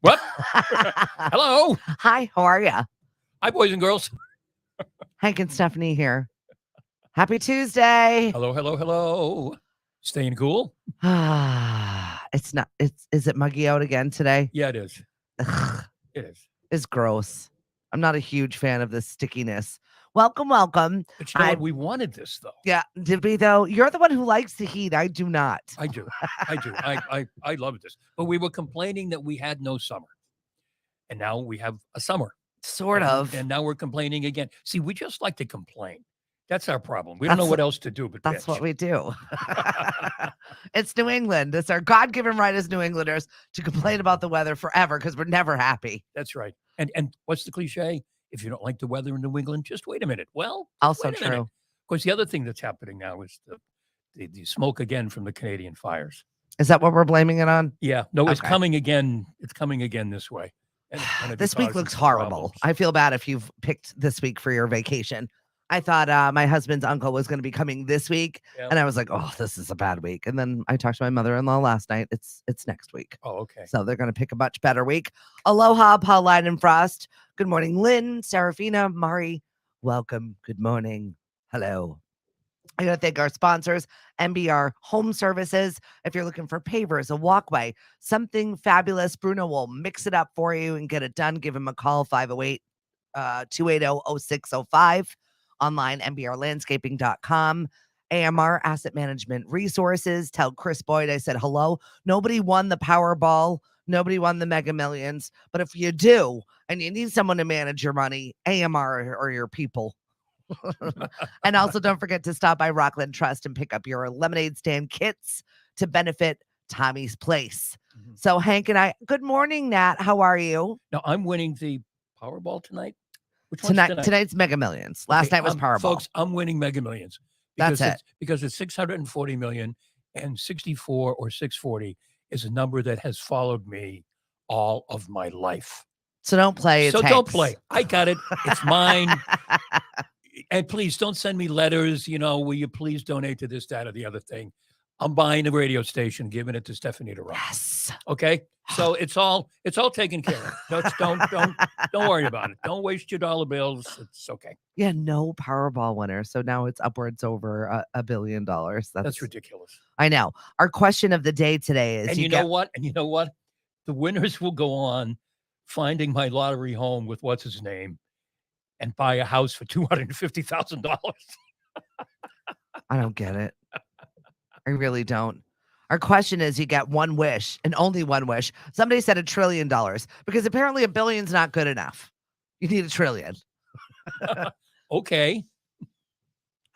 What? Hello. Hi, how are you? Hi, boys and girls. Hank and Stephanie here. Happy Tuesday. Hello, hello, hello. Staying cool? It's not, is it muggy out again today? Yeah, it is. Ugh, It is. it's gross. I'm not a huge fan of this stickiness. Welcome, welcome. But you know what? We wanted this, though. Yeah, did we though? You're the one who likes the heat. I do not. I do. I love this. But we were complaining that we had no summer. And now we have a summer. Sort of. And now we're complaining again. See, we just like to complain. That's our problem. We don't know That's what else to do but That's bitch. what we do. It's New England. It's our God-given right as New Englanders to complain about the weather forever because we're never happy. That's right. And what's the cliche? If you don't like the weather in New England, just wait a minute. Well, Also wait a minute. true. Of course, the other thing that's happening now is the smoke again from the Canadian fires. Is that what we're blaming it on? Yeah, no, it's Okay. coming again. It's coming again this way. And it This week causes looks horrible. problems. I feel bad if you've picked this week for your vacation. I thought my husband's uncle was going to be coming this week, Yeah. and I was like, "Oh, this is a bad week." And then I talked to my mother-in-law last night. It's next week, Oh, okay. so they're going to pick a much better week. Aloha, Pauline and Frost. Good morning, Lynn, Serafina, Mari. Welcome. Good morning. Hello. I got to thank our sponsors, MBR Home Services. If you're looking for pavers, a walkway, something fabulous, Bruno will mix it up for you and get it done. Give him a call, 508-280-0605. Online, mbrlandscaping.com. AMR Asset Management Resources. Tell Chris Boyd I said hello. Nobody won the Powerball. Nobody won the Mega Millions. But if you do, and you need someone to manage your money, AMR or your people. And also don't forget to stop by Rockland Trust and pick up your lemonade stand kits to benefit Tommy's Place. Mhm. So Hank and I, good morning, Nat. How are you? Now I'm winning the Powerball tonight. Which one's tonight? Tonight's Mega Millions. Last Okay, night was Powerball. Folks, I'm winning Mega Millions. That's Because it's 640 million and 64 or 640 is a number that has followed me all of my life. So don't play. It's So don't Hank's. play. I got it. It's mine. And please don't send me letters, will you please donate to this, that, or the other thing. I'm buying a radio station, giving it to Stephanie to run. Yes. Okay. So it's all taken care of. Don't worry about it. Don't waste your dollar bills. It's okay. Yeah, no Powerball winner. So now it's upwards over $1 billion. That's ridiculous. I know. Our question of the day today is, And you know what? The winners will go on finding my lottery home with what's his name and buy a house for $250,000. I don't get it. I really don't. Our question is, you get one wish and only one wish. Somebody said $1 trillion because apparently $1 billion's not good enough. You need $1 trillion. Okay.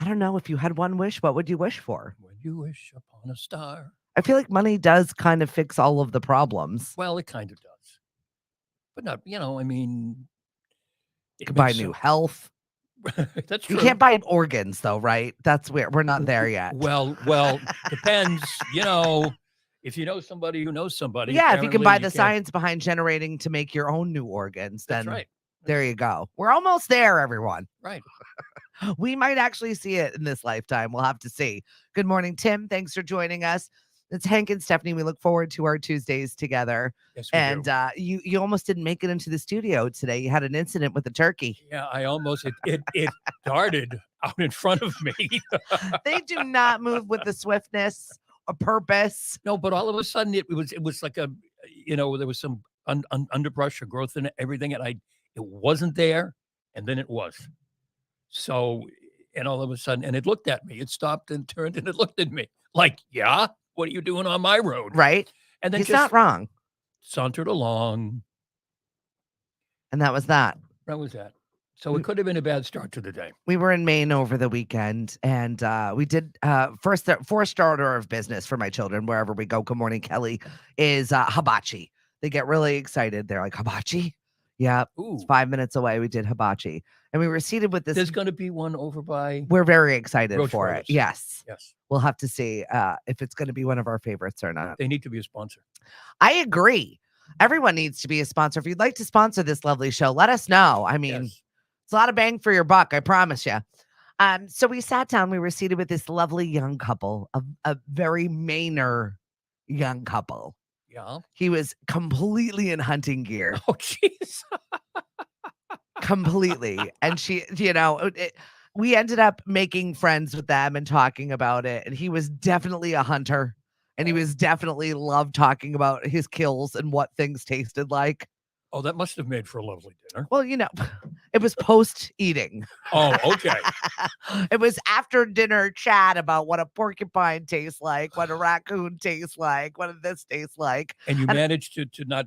I don't know. If you had one wish, what would you wish for? When you wish upon a star. I feel like money does kind of fix all of the problems. Well, it kind of does. But not, You can buy new health. That's true. You can't buy organs, though, right? That's where we're not there yet. Well, depends. If you know somebody who knows somebody. Yeah, if you can buy the can. science behind generating to make your own new organs, then That's right. there you go. We're almost there, everyone. Right. We might actually see it in this lifetime. We'll have to see. Good morning, Tim. Thanks for joining us. It's Hank and Stephanie. We look forward to our Tuesdays together. Yes, we And do. You almost didn't make it into the studio today. You had an incident with the turkey. Yeah, I almost it darted out in front of me. They do not move with the swiftness or purpose. No, but all of a sudden it was like there was some underbrush or growth in everything, and it wasn't there, and then it was. So, and all of a sudden, and it looked at me. It stopped and turned, and it looked at me like, "Yeah, what are you doing on my road?" Right? And then He's just not wrong. sauntered along. And that was that. That was that. So it could have been a bad start to the day. We were in Maine over the weekend, and we did first order of business for my children wherever we go. Good morning, Kelly. Is hibachi. They get really excited. They're like, hibachi? Yeah, it's 5 minutes away. We did hibachi, and we were seated with this. There's going to be one over by. We're very excited Roach for Brothers. it. Yes. We'll have to see if it's going to be one of our favorites or not. They need to be a sponsor. I agree. Everyone needs to be a sponsor. If you'd like to sponsor this lovely show, let us know. I mean, it's a lot of bang for your buck, I promise you. So we sat down. We were seated with this lovely young couple, a very Mainer young couple. Yeah. He was completely in hunting gear, Oh, jeez. completely. And she, we ended up making friends with them and talking about it. And he was definitely a hunter. And he Oh. was definitely loved talking about his kills and what things tasted like. Oh, that must have made for a lovely dinner. Well, it was post eating. Oh, okay. It was after dinner chat about what a porcupine tastes like, what a raccoon tastes like, what this tastes like. And you And managed to not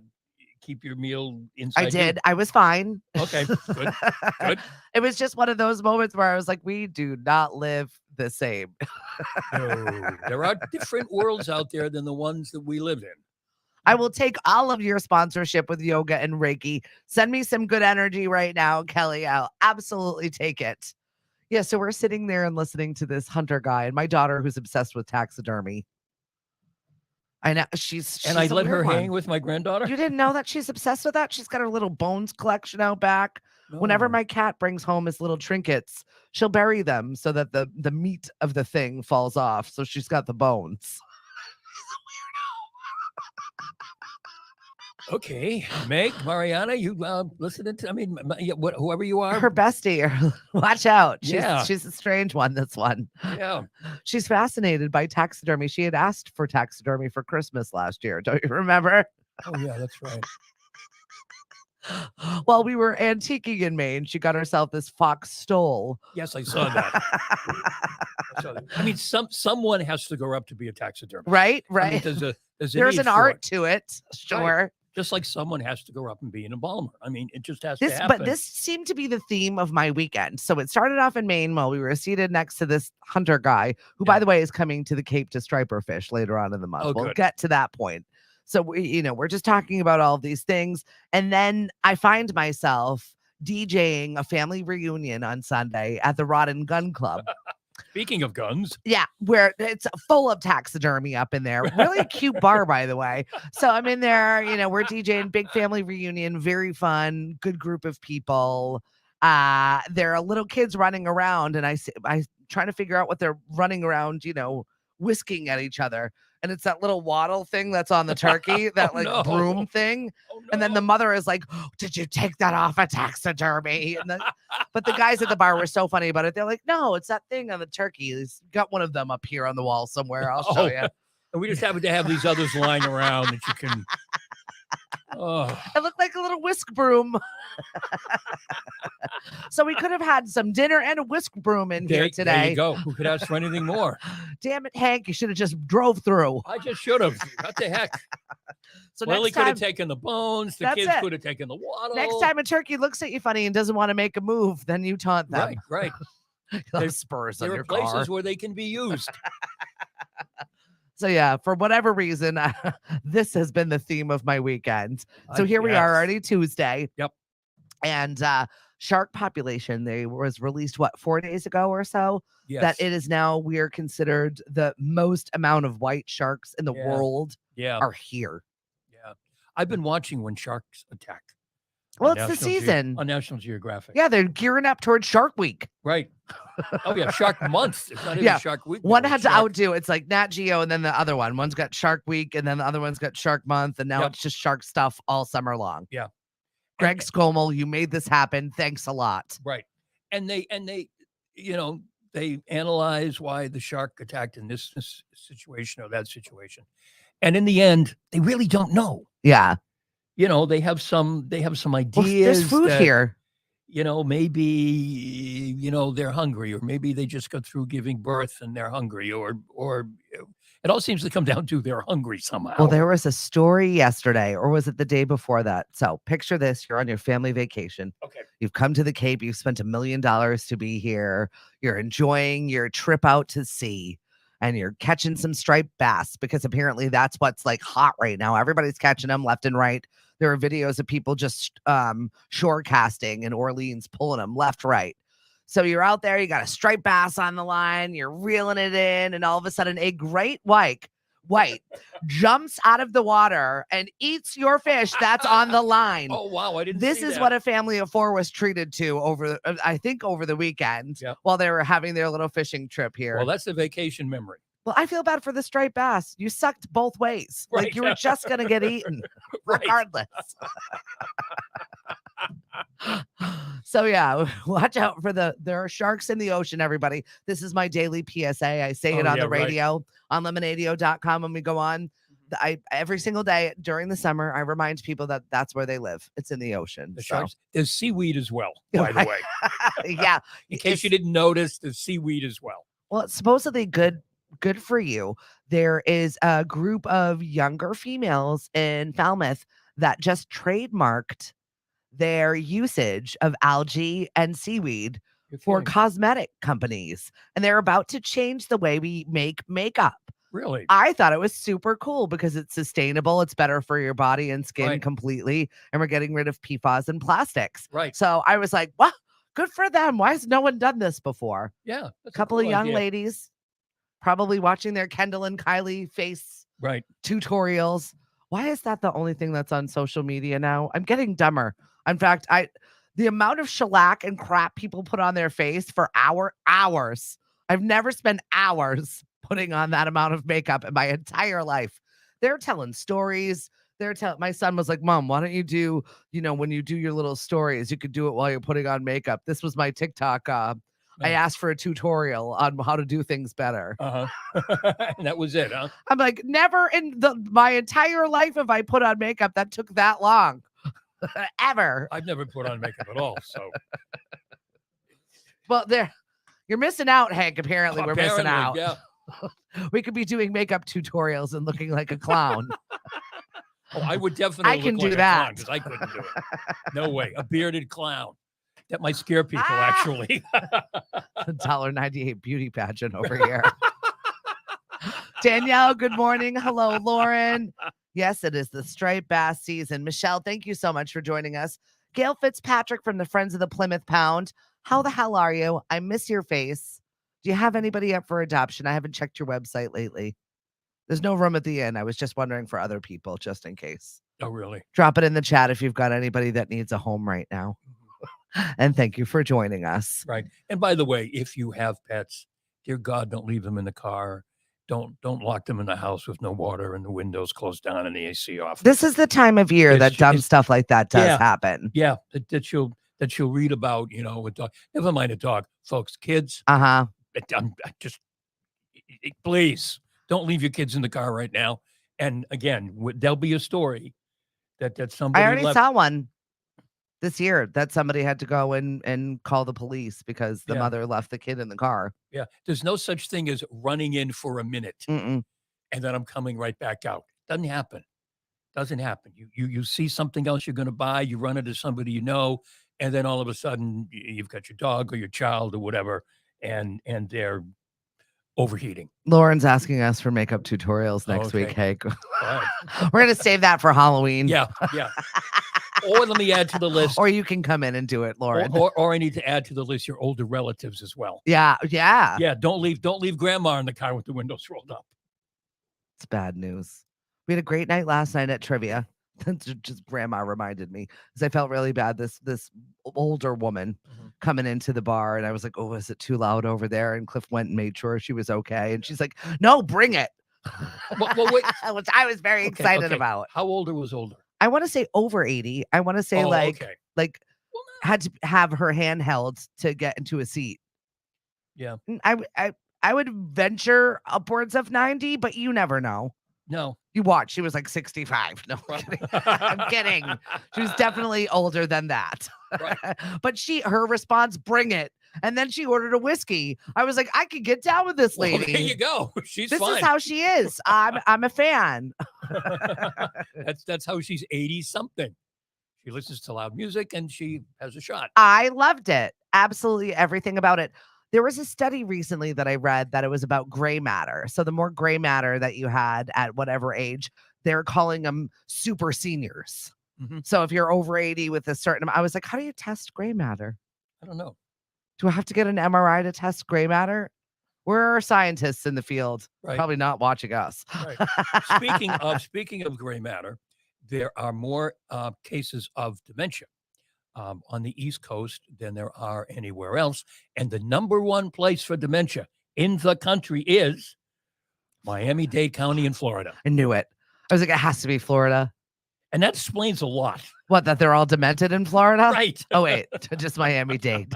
keep your meal I inside you? did. I was fine. Okay, good, good. It was just one of those moments where I was like, we do not live the same. No, there are different worlds out there than the ones that we live in. I will take all of your sponsorship with yoga and Reiki. Send me some good energy right now, Kelly. I'll absolutely take it. Yeah, so we're sitting there and listening to this hunter guy and my daughter who's obsessed with taxidermy. I know she's And I a let weird her one. hang with my granddaughter? You didn't know that she's obsessed with that? She's got her little bones collection out back. Whenever No. my cat brings home his little trinkets, she'll bury them so that the meat of the thing falls off. So she's got the bones. Okay, Meg, Mariana, you listening to? I mean, whoever you are. Her bestie, watch out. Yeah. She's a strange one, this one. Yeah. She's fascinated by taxidermy. She had asked for taxidermy for Christmas last year. Don't you remember? Oh, yeah, that's right. While we were antiquing in Maine, she got herself this fox stole. Yes, I saw that. I mean, someone has to grow up to be a taxidermist. Right, I mean, right. there's an art to it. Sure. Just like someone has to grow up and be an embalmer. I mean, it just has to happen. But this seemed to be the theme of my weekend. So it started off in Maine while we were seated next to this hunter guy, who, by the way, is coming to the Cape to striper fish later on in the month. Oh, we'll good. get to that point. So we're just talking about all of these things, and then I find myself DJing a family reunion on Sunday at the Rod and Gun Club. Speaking of guns. Yeah, where it's full of taxidermy up in there. Really cute bar, by the way. So I'm in there, we're DJing, big family reunion, very fun, good group of people. There are little kids running around, and I trying to figure out what they're running around, whisking at each other. And it's that little waddle thing that's on the turkey, that broom thing. Oh, no. And then the mother is like, oh, did you take that off a taxidermy? But the guys at the bar were so funny about it. They're like, no, it's that thing on the turkey. He's got one of them up here on the wall somewhere. I'll show you. And we just happen to have these others lying around that you can. Oh. It looked like a little whisk broom. So we could have had some dinner and a whisk broom in here today. There you go. Who could ask for anything more? Damn it, Hank. You should have just drove through. I just should have. What the heck? So Willie next could time, have taken the bones. The kids could have taken the waddle. next time a turkey looks at you funny and doesn't want to make a move, then you taunt them. Right. There's spurs on There your are places car. where they can be used. So yeah, for whatever reason, this has been the theme of my weekend. So here we are, already Tuesday. Yep. And shark population, they was released 4 days ago or so. Yes. That it is now, we are considered the most amount of white sharks in the world are here. Yeah. I've been watching when sharks attack. Well, it's the season on National Geographic. Yeah, they're gearing up towards Shark Week. Right. Oh yeah, Shark Month. It's not even Shark Week. One had to outdo. It's like Nat Geo, and then the other one. One's got Shark Week, and then the other one's got Shark Month, and now it's just shark stuff all summer long. Yeah. Greg Skomel, you made this happen. Thanks a lot. Right. And they they analyze why the shark attacked in this situation or that situation, and in the end, they really don't know. Yeah. They have some ideas. Well, there's food here. Maybe they're hungry, or maybe they just got through giving birth and they're hungry, or it all seems to come down to they're hungry somehow. Well, there was a story yesterday, or was it the day before that? So picture this: you're on your family vacation. Okay. You've come to the Cape. You've spent $1 million to be here. You're enjoying your trip out to sea. And you're catching some striped bass, because apparently that's what's like hot right now. Everybody's catching them left and right. There are videos of people just shore casting in Orleans, pulling them left, right. So you're out there, you got a striped bass on the line, you're reeling it in, and all of a sudden a great white jumps out of the water and eats your fish that's on the line. Oh, wow. I didn't This see is that. what a family of 4 was treated to over the weekend while they were having their little fishing trip here. Well, that's a vacation memory. Well, I feel bad for the striped bass. You sucked both ways. Like Right. you were just gonna get eaten, Right. regardless. So yeah, watch out for there are sharks in the ocean, everybody. This is my daily PSA. I say Oh, it on yeah, the right. radio on lemonadio.com when we go on. Every single day during the summer, I remind people that that's where they live. It's in the ocean. The So. sharks. There's seaweed as well, by the Right. way. Yeah. In case you didn't notice, there's seaweed as well. Well, it's supposedly good for you. There is a group of younger females in Falmouth that just trademarked their usage of algae and seaweed You're for kidding. cosmetic companies, and they're about to change the way we make makeup. Really? I thought it was super cool because it's sustainable, it's better for your body and skin Right. completely, and we're getting rid of PFAS and plastics. Right. So I was like, "Wow, good for them. Why has no one done this before?" Yeah. A couple cool of young idea. ladies probably watching their Kendall and Kylie face Right. tutorials. Why is that the only thing that's on social media now? I'm getting dumber. In fact, the amount of shellac and crap people put on their face for hours. I've never spent hours putting on that amount of makeup in my entire life. They're telling stories. My son was like, "Mom, why don't you do, when you do your little stories, you could do it while you're putting on makeup." This was my TikTok. I asked for a tutorial on how to do things better. And that was it, huh? I'm like, never in my entire life have I put on makeup that took that long. Ever. I've never put on makeup at all. So Well, you're missing out, Hank. Apparently, we're missing out. Yeah. We could be doing makeup tutorials and looking like a clown. Oh, I would definitely. I can look do like that because I couldn't do it. No way. A bearded clown. That might scare people, actually. $1.98 beauty pageant over here. Danielle, good morning. Hello, Lauren. Yes, it is the striped bass season. Michelle, thank you so much for joining us. Gail Fitzpatrick from the Friends of the Plymouth Pound. How the hell are you? I miss your face. Do you have anybody up for adoption? I haven't checked your website lately. There's no room at the inn. I was just wondering for other people, just in case. Oh, really? Drop it in the chat if you've got anybody that needs a home right now. And thank you for joining us. Right. And by the way, if you have pets, dear God, don't leave them in the car. Don't lock them in the house with no water and the windows closed down and the AC off. This is the time of year that dumb stuff like that does happen. Yeah, that you'll read about, a dog. Never mind a dog, folks. Kids. Uh-huh. Please don't leave your kids in the car right now. And again, there'll be a story that somebody. I already saw one this year that somebody had to go and call the police because the mother left the kid in the car. Yeah, there's no such thing as running in for a minute and then I'm coming right back out. Doesn't happen. You see something else you're going to buy, you run into somebody and then all of a sudden you've got your dog or your child or whatever, and they're overheating. Lauren's asking us for makeup tutorials next week, Hank. Right. We're going to save that for Halloween. Yeah. Or let me add to the list. Or you can come in and do it, Lauren. Or I need to add to the list your older relatives as well. Yeah. Don't leave grandma in the car with the windows rolled up. It's bad news. We had a great night last night at trivia. Just grandma reminded me because I felt really bad. This older woman coming into the bar, and I was like, "Oh, is it too loud over there?" And Cliff went and made sure she was okay, and she's like, "No, bring it." Well, wait. Which I was very excited about. How older was older? I want to say over 80. I want to say had to have her hand held to get into a seat. Yeah. I would venture upwards of 90, but you never know. No. You watch, she was like 65. No, I'm kidding. I'm kidding. She was definitely older than that. Right. But her response, bring it. And then she ordered a whiskey. I was like, I could get down with this lady. Well, there you go. She's this fine. is how she is. I'm a fan. That's how she's 80 something. She listens to loud music and she has a shot. I loved it. Absolutely everything about it. There was a study recently that I read that it was about gray matter. So the more gray matter that you had at whatever age, they're calling them super seniors. So if you're over 80 with a certain amount, I was like, how do you test gray matter? I don't know. Do I have to get an MRI to test gray matter? Where are scientists in the field? Right. Probably not watching us. Right. Speaking of gray matter, there are more cases of dementia on the East Coast than there are anywhere else. And the number one place for dementia in the country is Miami-Dade County in Florida. I knew it. I was like, it has to be Florida. And that explains a lot. What, that they're all demented in Florida? Right. Oh, wait, just Miami-Dade.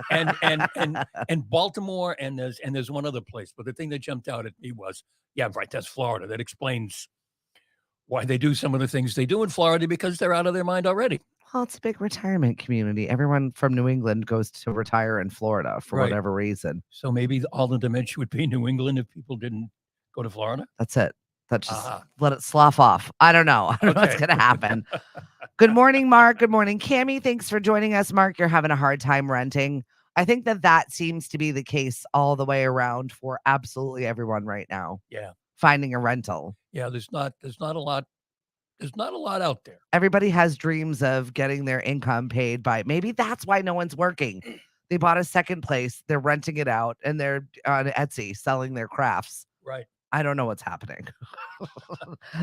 and Baltimore, and there's one other place. But the thing that jumped out at me was, yeah, right, that's Florida. That explains why they do some of the things they do in Florida, because they're out of their mind already. Well, it's a big retirement community. Everyone from New England goes to retire in Florida for Right. whatever reason. So maybe all the dementia would be in New England if people didn't go to Florida. That's it. That's just let it slough off. I don't know. I don't know what's going to happen. Good morning, Mark. Good morning, Cammie. Thanks for joining us. Mark, you're having a hard time renting. I think that seems to be the case all the way around for absolutely everyone right now. Yeah. Finding a rental. Yeah, there's not a lot out there. Everybody has dreams of getting their income paid by, maybe that's why no one's working. They bought a second place, they're renting it out, and they're on Etsy selling their crafts. Right. I don't know what's happening.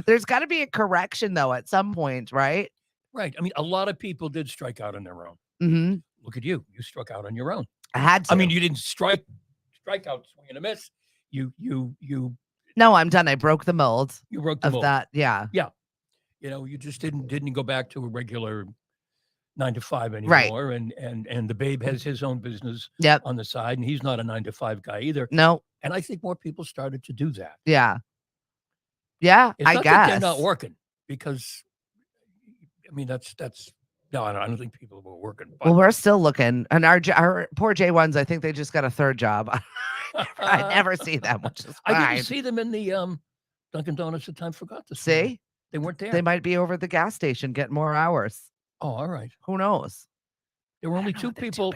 There's got to be a correction, though, at some point, right? Right. I mean, a lot of people did strike out on their own. Mm-hmm. Look at you. You struck out on your own. I had to. I mean, you didn't strike out, swing and a miss. You No, I'm done. I broke the mold. You broke the mold. That. Yeah. Yeah. You know, you just didn't go back to a regular 9 to 5 anymore. Right. And the babe has his own business Yep. on the side, and he's not a 9 to 5 guy either. No. And I think more people started to do that. Yeah. Yeah, it's I not guess. That they're not working, because, I mean, that's no, I don't think people were working. Well, we're still looking. And our poor J1s, I think they just got a third job. I never see them, which is fine. I didn't see them in the Dunkin' Donuts at Time Forgot this morning. See? They weren't there. They might be over at the gas station getting more hours. Oh, all right. Who knows? There were only two people.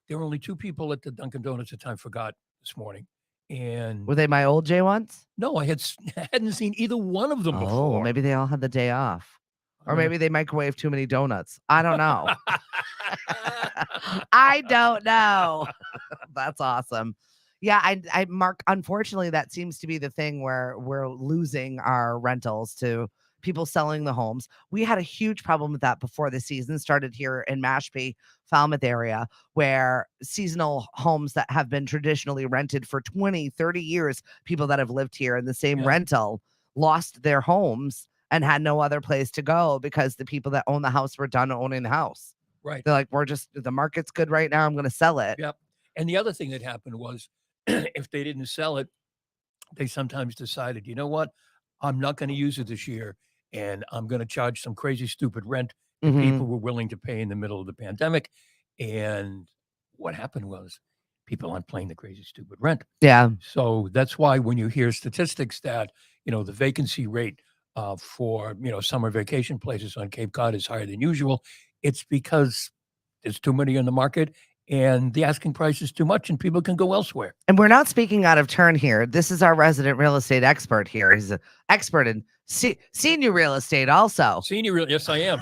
There were only 2 people at the Dunkin' Donuts at Time Forgot this morning. And were they my old J1s? No, I hadn't seen either one of them before. Oh, maybe they all had the day off. Or maybe they microwave too many donuts. I don't know. I don't know. That's awesome. Yeah, I Mark, unfortunately, that seems to be the thing where we're losing our rentals to people selling the homes. We had a huge problem with that before the season started here in Mashpee, Falmouth area, where seasonal homes that have been traditionally rented for 20, 30 years, people that have lived here in the same rental lost their homes and had no other place to go because the people that own the house were done owning the house. Right. They're like, the market's good right now. I'm going to sell it. Yep. And the other thing that happened was if they didn't sell it, they sometimes decided, you know what, I'm not going to use it this year, and I'm going to charge some crazy, stupid rent that people were willing to pay in the middle of the pandemic. And what happened was people aren't paying the crazy, stupid rent. Yeah. So that's why when you hear statistics that, the vacancy rate for, summer vacation places on Cape Cod is higher than usual, it's because there's too many on the market and the asking price is too much and people can go elsewhere. And we're not speaking out of turn here. This is our resident real estate expert here. He's an expert in senior real estate also. Yes, I am.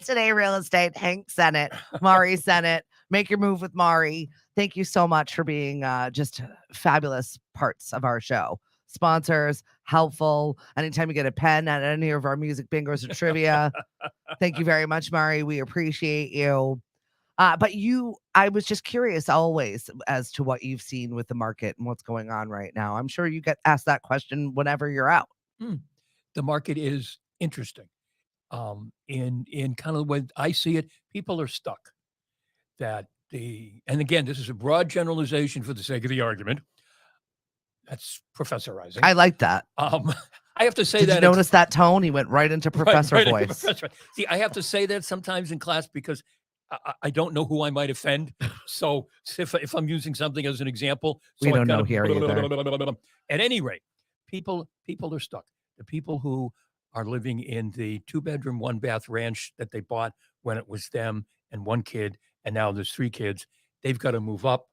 Today, real estate, Hank Sennett, Mari Sennett. Make your move with Mari. Thank you so much for being just fabulous parts of our show. Sponsors, helpful. Anytime you get a pen at any of our music bingos or trivia. Thank you very much, Mari. We appreciate you. But I was just curious always as to what you've seen with the market and what's going on right now. I'm sure you get asked that question whenever you're out. The market is interesting. In kind of the way I see it, people are stuck. And again, this is a broad generalization for the sake of the argument. That's professorizing. I like that. I have to say Did that. You notice that tone? He went right into professor voice. See, I have to say that sometimes in class because I don't know who I might offend. So if I'm using something as an example, we don't know here either. At any rate, people are stuck. The people who are living in the 2-bedroom, 1-bath ranch that they bought when it was them and 1 kid, and now there's 3 kids, they've got to move up.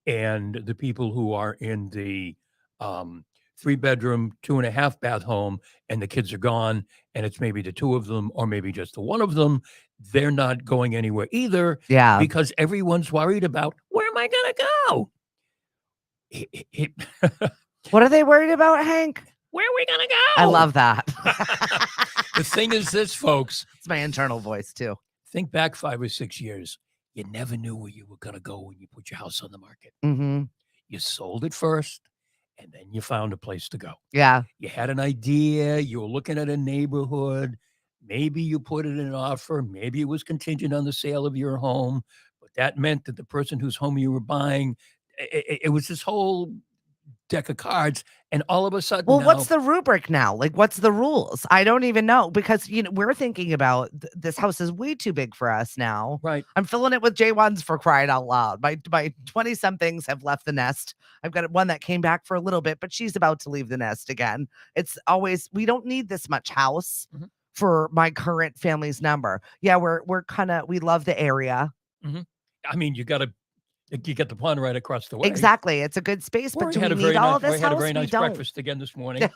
And the people who are in the 3-bedroom, 2.5-bath home, and the kids are gone, and it's maybe the 2 of them, or maybe just the 1 of them, they're not going anywhere either. Yeah. Because everyone's worried about, where am I going to go? What are they worried about, Hank? Where are we going to go? I love that. The thing is this, folks. It's my internal voice, too. Think back 5 or 6 years. You never knew where you were going to go when you put your house on the market. Mm-hmm. You sold it first, and then you found a place to go. Yeah. You had an idea, you were looking at a neighborhood, maybe you put in an offer, maybe it was contingent on the sale of your home, but that meant that the person whose home you were buying, it was this whole deck of cards, and all of a sudden Well, what's now, the rubric now? Like, what's the rules? I don't even know because we're thinking about this house is way too big for us now. right? I'm filling it with J1s for crying out loud. My 20 somethings have left the nest. I've got one that came back for a little bit, but she's about to leave the nest again. It's always we don't need this much house Mhm. for my current family's number. Yeah, we're kind of we love the area. Mhm. I mean, you get the pond right across the way. Exactly. It's a good space, but do we need all of We this had a house? very We nice don't breakfast again this morning.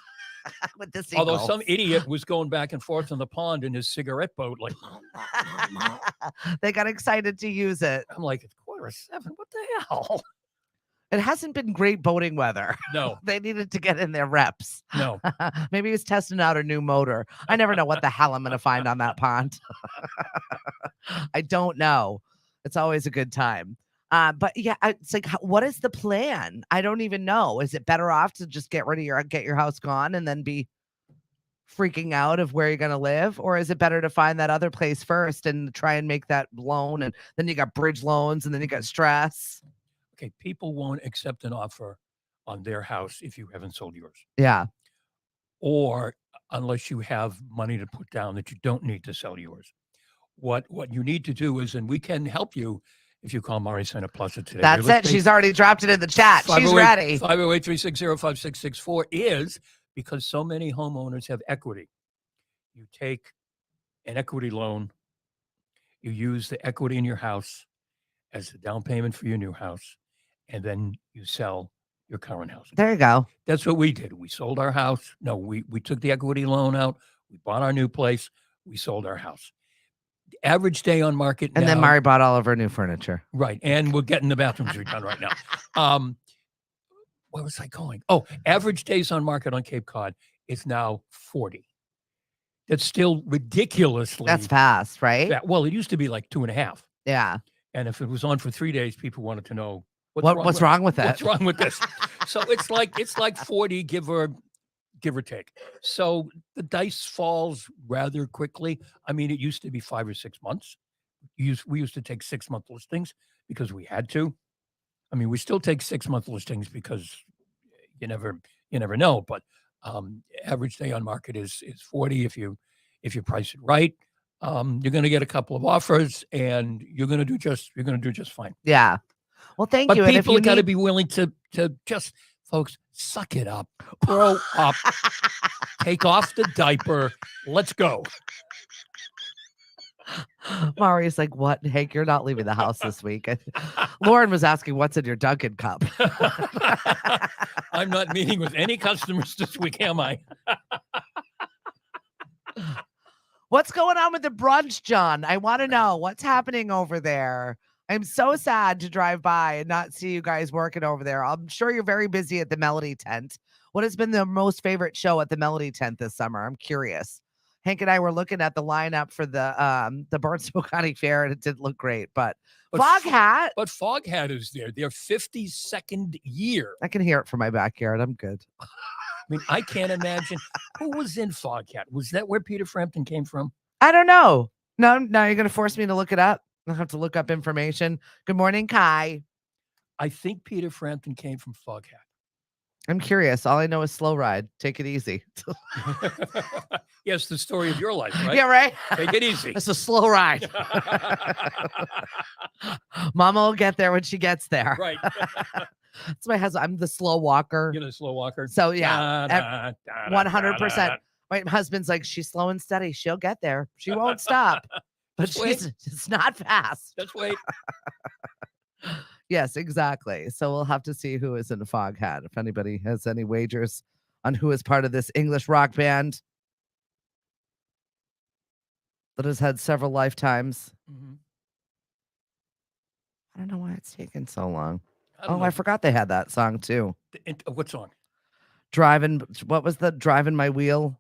with the Although some seagulls. idiot was going back and forth on the pond in his cigarette boat, like, They got excited to use it. I'm like, it's 7:15. What the hell? It hasn't been great boating weather. No, They needed to get in their reps. no. Maybe he's testing out a new motor. I never know what the hell I'm going to find on that pond. I don't know. It's always a good time. But yeah, it's like, what is the plan? I don't even know. Is it better off to just get your house gone and then be freaking out of where you're going to live? Or is it better to find that other place first and try and make that loan? And then you got bridge loans and then you got stress. Okay, people won't accept an offer on their house if you haven't sold yours, Yeah. or unless you have money to put down that you don't need to sell yours. What you need to do is, and we can help you if you call Mari Center Plaza today. That's it. She's already dropped it in the chat. She's ready. 508-360-5664 is because so many homeowners have equity. You take an equity loan, you use the equity in your house as a down payment for your new house, and then you sell your current house. There you go. That's what we did. We sold our house. No, we took the equity loan out. We bought our new place. We sold our house. The average day on market And now, then Mari bought all of her new furniture. right, and we're getting the bathrooms redone right now. Where was I going? Oh, average days on market on Cape Cod is now 40. That's still ridiculously That's fast, right? Well, it used to be like 2.5. Yeah. And if it was on for 3 days, people wanted to know What's wrong with that? what's wrong with this. So it's like 40, give or take. So the dice falls rather quickly. I mean, it used to be 5 or 6 months. We used to take 6-month listings because we had to. I mean, we still take 6-month listings because you never know. But average day on market is 40 if you price it right. You're going to get a couple of offers, and you're going to do just fine. Yeah. Well, thank But you. And if people you got to need... be willing to just, folks, suck it up, grow up, take off the diaper, let's go. Mari's like, what? Hank, you're not leaving the house this week. Lauren was asking, what's in your Dunkin' cup? I'm not meeting with any customers this week, am I? What's going on with the brunch, John? I want to know what's happening over there. I'm so sad to drive by and not see you guys working over there. I'm sure you're very busy at the Melody Tent. What has been the most favorite show at the Melody Tent this summer? I'm curious. Hank and I were looking at the lineup for the Barnstable County Fair, and it didn't look great. But Foghat. But Foghat is there. Their 52nd year. I can hear it from my backyard. I'm good. I mean, I can't imagine who was in Foghat. Was that where Peter Frampton came from? I don't know. No, now you're going to force me to look it up. I'll have to look up information. Good morning, Kai. I think Peter Frampton came from Foghat. I'm curious. All I know is Slow Ride. Take it easy. Yes, the story of your life, right? Yeah, right. Take it easy. It's a slow ride. Mama will get there when she gets there. Right. That's my husband. I'm the slow walker. You're the slow walker. So yeah, 100%. My husband's like, she's slow and steady. She'll get there. She won't stop. But it's not fast. Just wait. Yes, exactly. So we'll have to see who is in the Foghat. If anybody has any wagers on who is part of this English rock band that has had several lifetimes. Mm-hmm. I don't know why it's taking so long. I I forgot they had that song too. What song? What was the Driving My Wheel?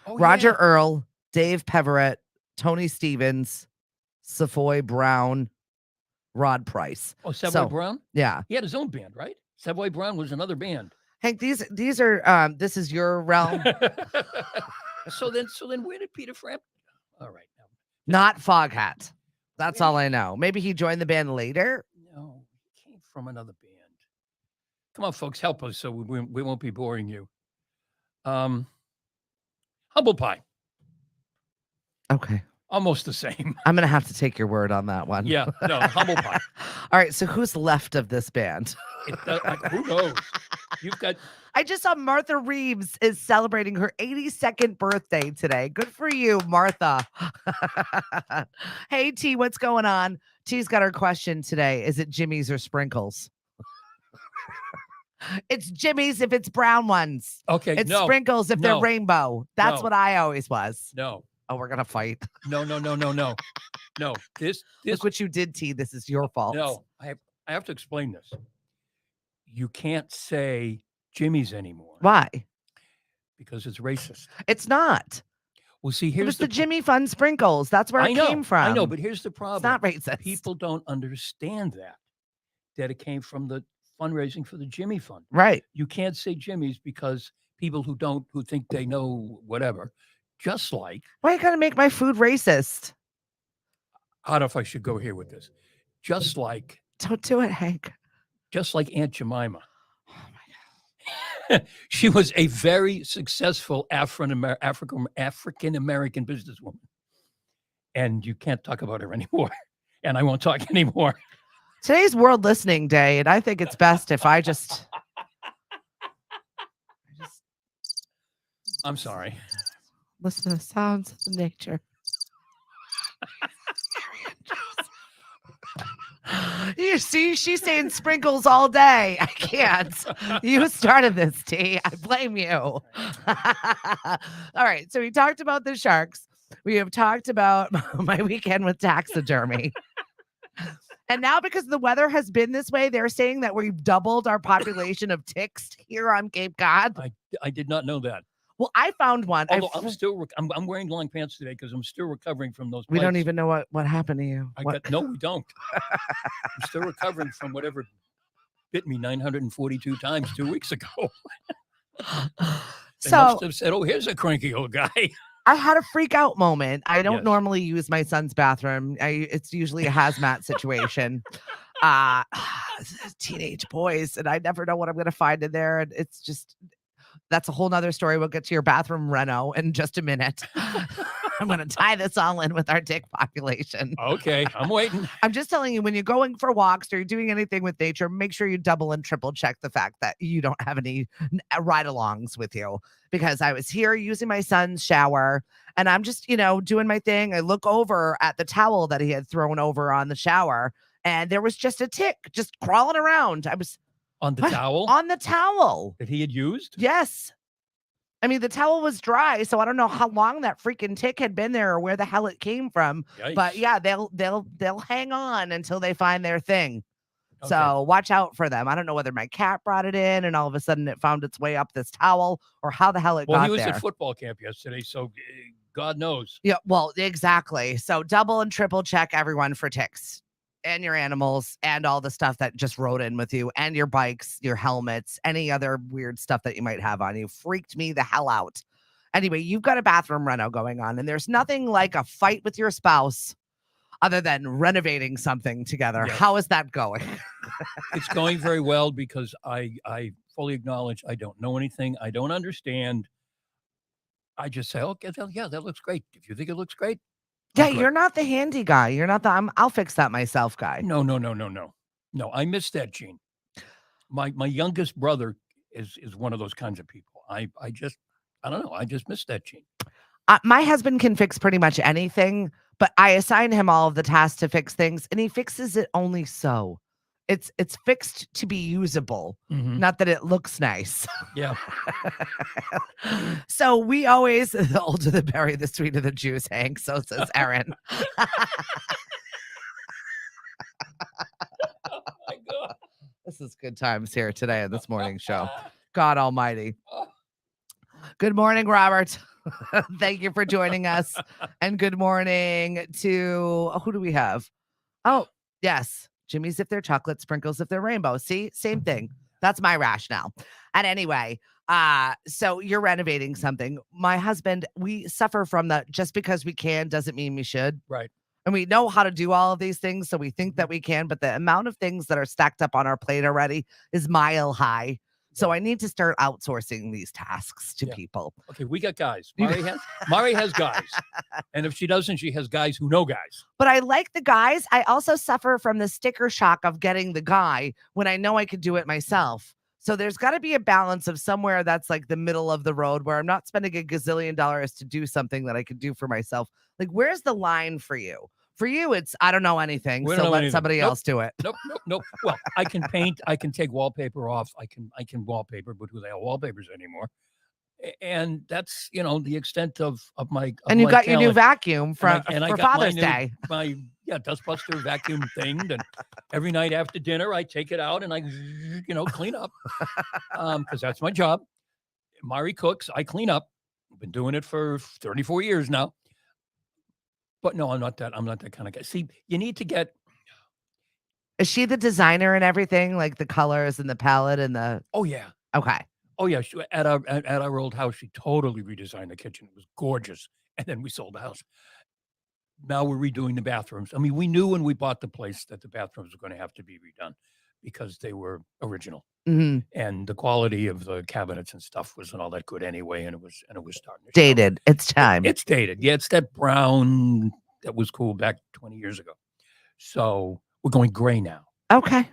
Oh, Roger yeah. Earl, Dave Peverett, Tony Stevens, Savoy Brown, Rod Price. Oh, Savoy Brown? Yeah. He had his own band, right? Savoy Brown was another band. Hank, these are this is your realm, So then, where did Peter Frampton? All right, not Foghat. That's where all did I know. Maybe he joined the band later. no, he came from another band. Come on, folks, help us so we won't be boring you. Um, Humble Pie, Okay. almost the same. I'm gonna have to take your word on that one. Yeah, no, Humble Pie. All right, so who's left of this band? Who knows? You've got I just saw Martha Reeves is celebrating her 82nd birthday today. Good for you, Martha. Hey, T, what's going on? T's got her question today. Is it Jimmy's or Sprinkles? It's Jimmy's if it's brown ones. okay. It's No, Sprinkles if they're no, rainbow. That's no. what I always was. no, Oh, we're gonna fight. no, no, no, no, no, no. This Look what you did, T. This is your fault. no. I have to explain this. You can't say Jimmy's anymore Why? because it's racist. It's not. Well, see, It here's was the Jimmy Fun Sprinkles. That's where I it know, came from. I know, but here's the it's problem. not racist. People don't understand that it came from the fundraising for the Jimmy Fund. Right. You can't say Jimmy's because people who think they know whatever, just like Why you gotta make my food racist? I don't know if I should go here with this. Just like Don't do it, Hank. Aunt Jemima. Oh my God. She was a very successful African American businesswoman. And you can't talk about her anymore. And I won't talk anymore. Today's World Listening Day, and I think it's best if I just I'm sorry. listen to the sounds of nature. You see, she's saying sprinkles all day. I can't. You started this, T. I blame you. All right. So we talked about the sharks. We have talked about my weekend with taxidermy. And now, because the weather has been this way, they're saying that we've doubled our population of ticks here on Cape Cod. I did not know that. Well, I found one. Although I'm wearing long pants today because I'm still recovering from those. We don't bites. even know what happened to you. No, we don't. I'm still recovering from whatever bit me 942 times 2 weeks ago. They must have said, "Oh, here's a cranky old guy." I had a freak out moment. I don't Yes. normally use my son's bathroom. It's usually a hazmat situation. Teenage boys, and I never know what I'm going to find in there. And it's just, that's a whole nother story. We'll get to your bathroom reno in just a minute. I'm going to tie this all in with our tick population. Okay, I'm waiting. I'm just telling you, when you're going for walks or you're doing anything with nature, make sure you double and triple check the fact that you don't have any ride-alongs with you. Because I was here using my son's shower and I'm just, doing my thing. I look over at the towel that he had thrown over on the shower and there was just a tick just crawling around. I was On the What? towel on the towel. that he had used? Yes. I mean, the towel was dry, so I don't know how long that freaking tick had been there or where the hell it came from. But Yikes. yeah, they'll hang on until they find their thing. Okay. So watch out for them. I don't know whether my cat brought it in and all of a sudden it found its way up this towel or how the hell it Well, got he was there. at football camp yesterday, so God knows. Yeah, well, exactly. So double and triple check everyone for ticks and your animals and all the stuff that just rode in with you and your bikes, your helmets, any other weird stuff that you might have on you. Freaked me the hell out. Anyway, you've got a bathroom reno going on and there's nothing like a fight with your spouse other than renovating something together. Yes. How is that going? It's going very well because I fully acknowledge I don't know anything. I don't understand. I just say, okay, yeah, that looks great. If you think it looks great. Yeah, I'm good. you're not the handy guy. You're not the I'll fix that myself guy. No. No, I miss that gene. My youngest brother is one of those kinds of people. I don't know. I just miss that gene. My husband can fix pretty much anything, but I assign him all of the tasks to fix things and he fixes it only so. It's fixed to be usable, Mhm. not that it looks nice. Yeah. So we always, the older the berry, the sweeter the juice, Hank. So says Erin. Oh my God. This is good times here today in this morning show. God almighty. Good morning, Robert. Thank you for joining us. And good morning to, who do we have? Oh, yes. Jimmy's if they're chocolate, sprinkles if they're rainbow. See, same thing. That's my rationale. And anyway, so you're renovating something. My husband, we suffer from that. Just because we can doesn't mean we should. Right. And we know how to do all of these things, so we think that we can, but the amount of things that are stacked up on our plate already is mile high. So I need to start outsourcing these tasks to people. Okay, we got guys. Mari has guys. And if she doesn't, she has guys who know guys. But I like the guys. I also suffer from the sticker shock of getting the guy when I know I could do it myself. So there's got to be a balance of somewhere that's like the middle of the road where I'm not spending a gazillion dollars to do something that I could do for myself. Like, where's the line for you? For you, it's I don't know anything, We so don't know let anything. somebody else do it. Nope. Well, I can paint. I can take wallpaper off. I can wallpaper, but who the hell wallpapers anymore? And that's the extent of my. Of And you my got your new talent. vacuum for I got Father's my Day. My dustbuster vacuum thing that every night after dinner I take it out and I clean up because that's my job. Mari cooks, I clean up. I've been doing it for 34 years now. But no, I'm not that kind of guy. See, you need to get. Is she the designer and everything, like the colors and the palette and the? Oh yeah. Okay. Oh yeah. At our old house, she totally redesigned the kitchen. It was gorgeous, and then we sold the house. Now we're redoing the bathrooms. I mean, we knew when we bought the place that the bathrooms were going to have to be redone because they were original, Mhm. and the quality of the cabinets and stuff wasn't all that good anyway. And it was starting to show. Dated. It's time. It's dated. Yeah, it's that brown that was cool back 20 years ago. So we're going gray now. Okay.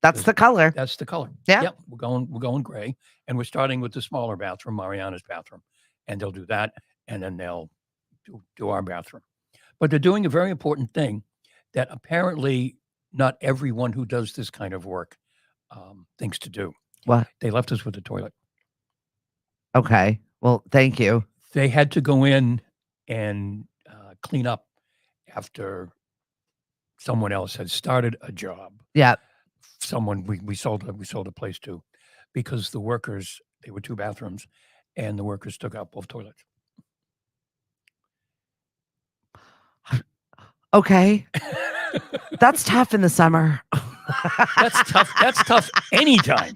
That's the color. That's the color. Yeah. Yep. We're going gray, and we're starting with the smaller bathroom, Mariana's bathroom, and they'll do that, and then they'll do our bathroom. But they're doing a very important thing that apparently not everyone who does this kind of work thinks to do. What? They left us with the toilet. Okay. Well, thank you. They had to go in and clean up after someone else had started a job. Yeah. Someone we sold a place to, because the workers, they were 2 bathrooms, and the workers took out both toilets. Okay. That's tough in the summer. That's tough. That's tough anytime.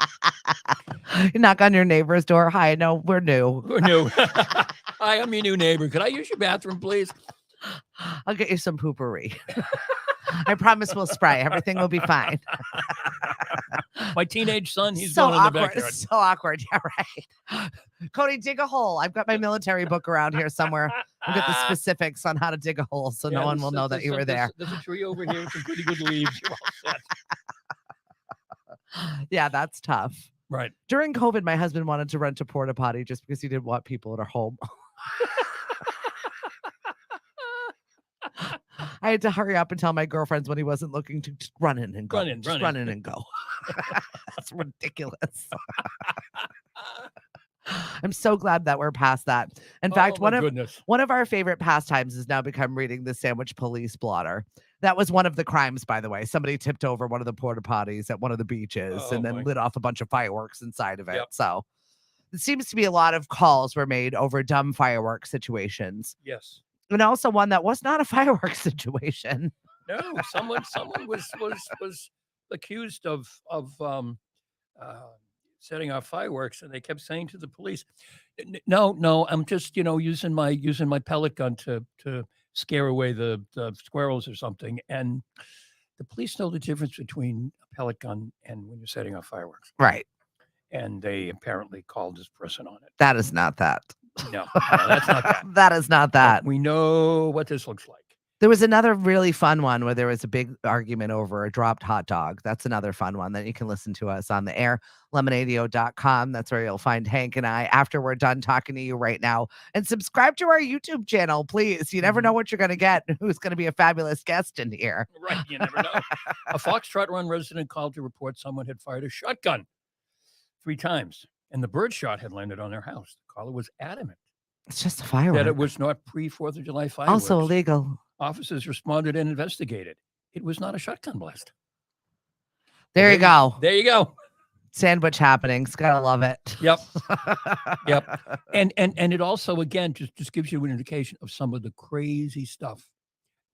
You knock on your neighbor's door. Hi, no, we're new. We're new. Hi, I'm your new neighbor. Could I use your bathroom, please? I'll get you some poopery. I promise we'll spray. Everything will be fine. My teenage son, he's so going in the awkward. backyard. So awkward. Yeah, right. Cody, dig a hole. I've got my military book around here somewhere. I'll get the specifics on how to dig a hole so no one will know that you were there. There's a tree over here with some pretty good leaves. You're all set. Yeah, that's tough. Right. During COVID, my husband wanted to rent a porta potty just because he didn't want people at our home. I had to hurry up and tell my girlfriends when he wasn't looking to just run in and go. Run in and go. That's ridiculous. I'm so glad that we're past that. In fact, one of our favorite pastimes has now become reading the Sandwich Police blotter. That was one of the crimes, by the way. Somebody tipped over one of the porta potties at one of the beaches and then lit off a bunch of fireworks inside of it. Yep. So it seems to be a lot of calls were made over dumb fireworks situations. Yes. And also one that was not a fireworks situation. No, someone was accused of setting off fireworks, and they kept saying to the police, "No, I'm just using my pellet gun to scare away the squirrels or something." And the police know the difference between a pellet gun and when you're setting off fireworks, right? And they apparently called this person on it. That is not that. No, that's not that. That is not that. But we know what this looks like. There was another really fun one where there was a big argument over a dropped hot dog. That's another fun one that you can listen to us on the air, lemonadio.com. That's where you'll find Hank and I after we're done talking to you right now. And subscribe to our YouTube channel, please. You never know what you're going to get. Who's going to be a fabulous guest in here. Right, you never know. A Foxtrot Run resident called to report someone had fired a shotgun 3 times, and the bird shot had landed on their house. The caller was adamant. It's just a firework. That it was not pre-4th of July fireworks. Also illegal. Officers responded and investigated. It was not a shotgun blast. There you go. There you go. Sandwich happenings. Gotta love it. Yep. Yep. And it also, again, just gives you an indication of some of the crazy stuff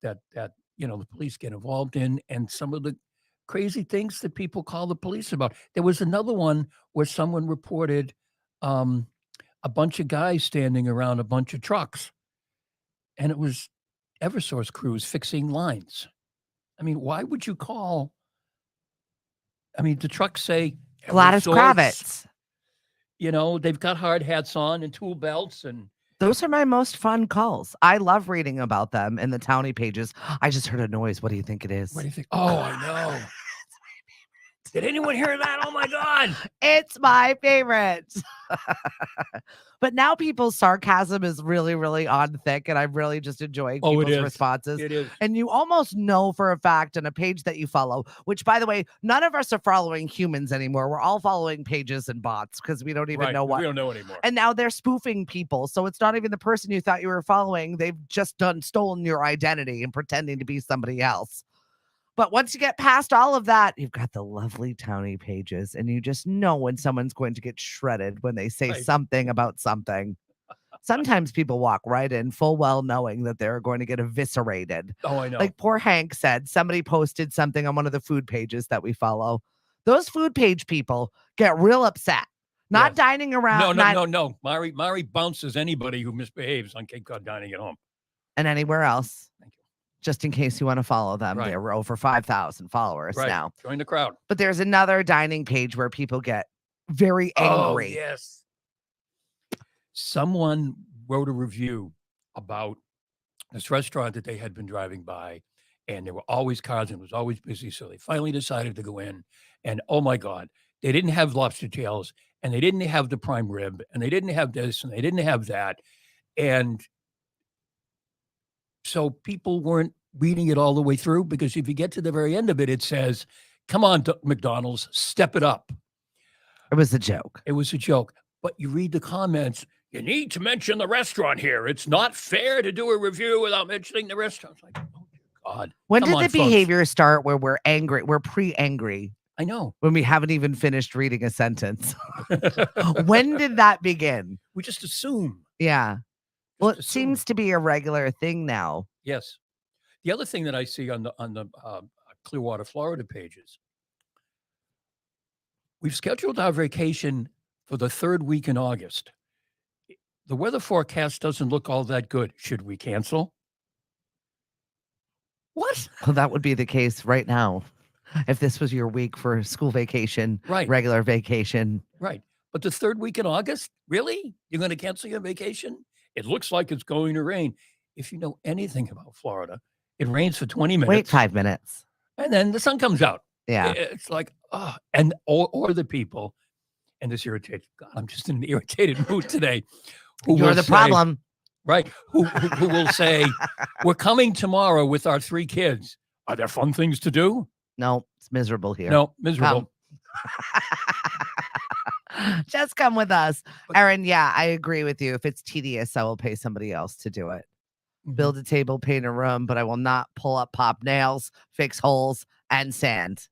that the police get involved in, and some of the crazy things that people call the police about. There was another one where someone reported a bunch of guys standing around a bunch of trucks, and it was Eversource crews fixing lines. I mean, why would you call? I mean, the trucks say Gladys Eversource. Kravitz. You know, they've got hard hats on and tool belts, and Those are my most fun calls. I love reading about them in the townie pages. I just heard a noise. What do you think it is? what do you think? Oh, I know. Did anyone hear that? Oh my God. It's my favorite. But now people's sarcasm is really, really on thick, and I'm really just enjoying Oh, it people's is. responses. It is. And you almost know for a fact in a page that you follow, which, by the way, none of us are following humans anymore. We're all following pages and bots because we don't even Right. know what. We don't know anymore. And now they're spoofing people. So it's not even the person you thought you were following. They've just stolen your identity and pretending to be somebody else. But once you get past all of that, you've got the lovely townie pages, and you just know when someone's going to get shredded when they say Right. something about something. Sometimes people walk right in full well knowing that they're going to get eviscerated. Oh, I know. Like poor Hank said, somebody posted something on one of the food pages that we follow. Those food page people get real upset. Not Yes. dining around. No. Mari bounces anybody who misbehaves on Cape Cod Dining at Home. And anywhere else. Thank you. Just in case you want to follow them. Right. They're over 5,000 followers Right. now. Join the crowd. But there's another dining page where people get very angry. Oh, yes. Someone wrote a review about this restaurant that they had been driving by, and there were always cars and it was always busy. So they finally decided to go in, and oh my God, they didn't have lobster tails, and they didn't have the prime rib, and they didn't have this, and they didn't have that. And so people weren't reading it all the way through, because if you get to the very end of it, it says, come on, McDonald's, step it up. It was a joke. It was a joke. But you read the comments, you need to mention the restaurant here. It's not fair to do a review without mentioning the restaurant. It's like, oh, dear God. When Come did on, the folks. behavior start where we're angry? We're pre-angry I know. when we haven't even finished reading a sentence. When did that begin? We just assume. Yeah. Well, it Just assume. seems to be a regular thing now. Yes. The other thing that I see on the Clearwater, Florida pages, we've scheduled our vacation for the third week in August. The weather forecast doesn't look all that good. Should we cancel? What? Well, that would be the case right now. If this was your week for school vacation, Right. regular vacation. Right. But the third week in August? Really? You're going to cancel your vacation? It looks like it's going to rain. If you know anything about Florida, it rains for 20 minutes. Wait 5 minutes. And then the sun comes out. Yeah. It's like, oh, and or the people, and this irritates, God, I'm just in an irritated mood today. Who You're will the say- problem. Right. Who will say, we're coming tomorrow with our 3 kids. Are there fun things to do? No, it's miserable here. No, miserable. Just come with us. Erin, yeah, I agree with you. If it's tedious, I will pay somebody else to do it. Mhm. Build a table, paint a room, but I will not pull up pop nails, fix holes, and sand.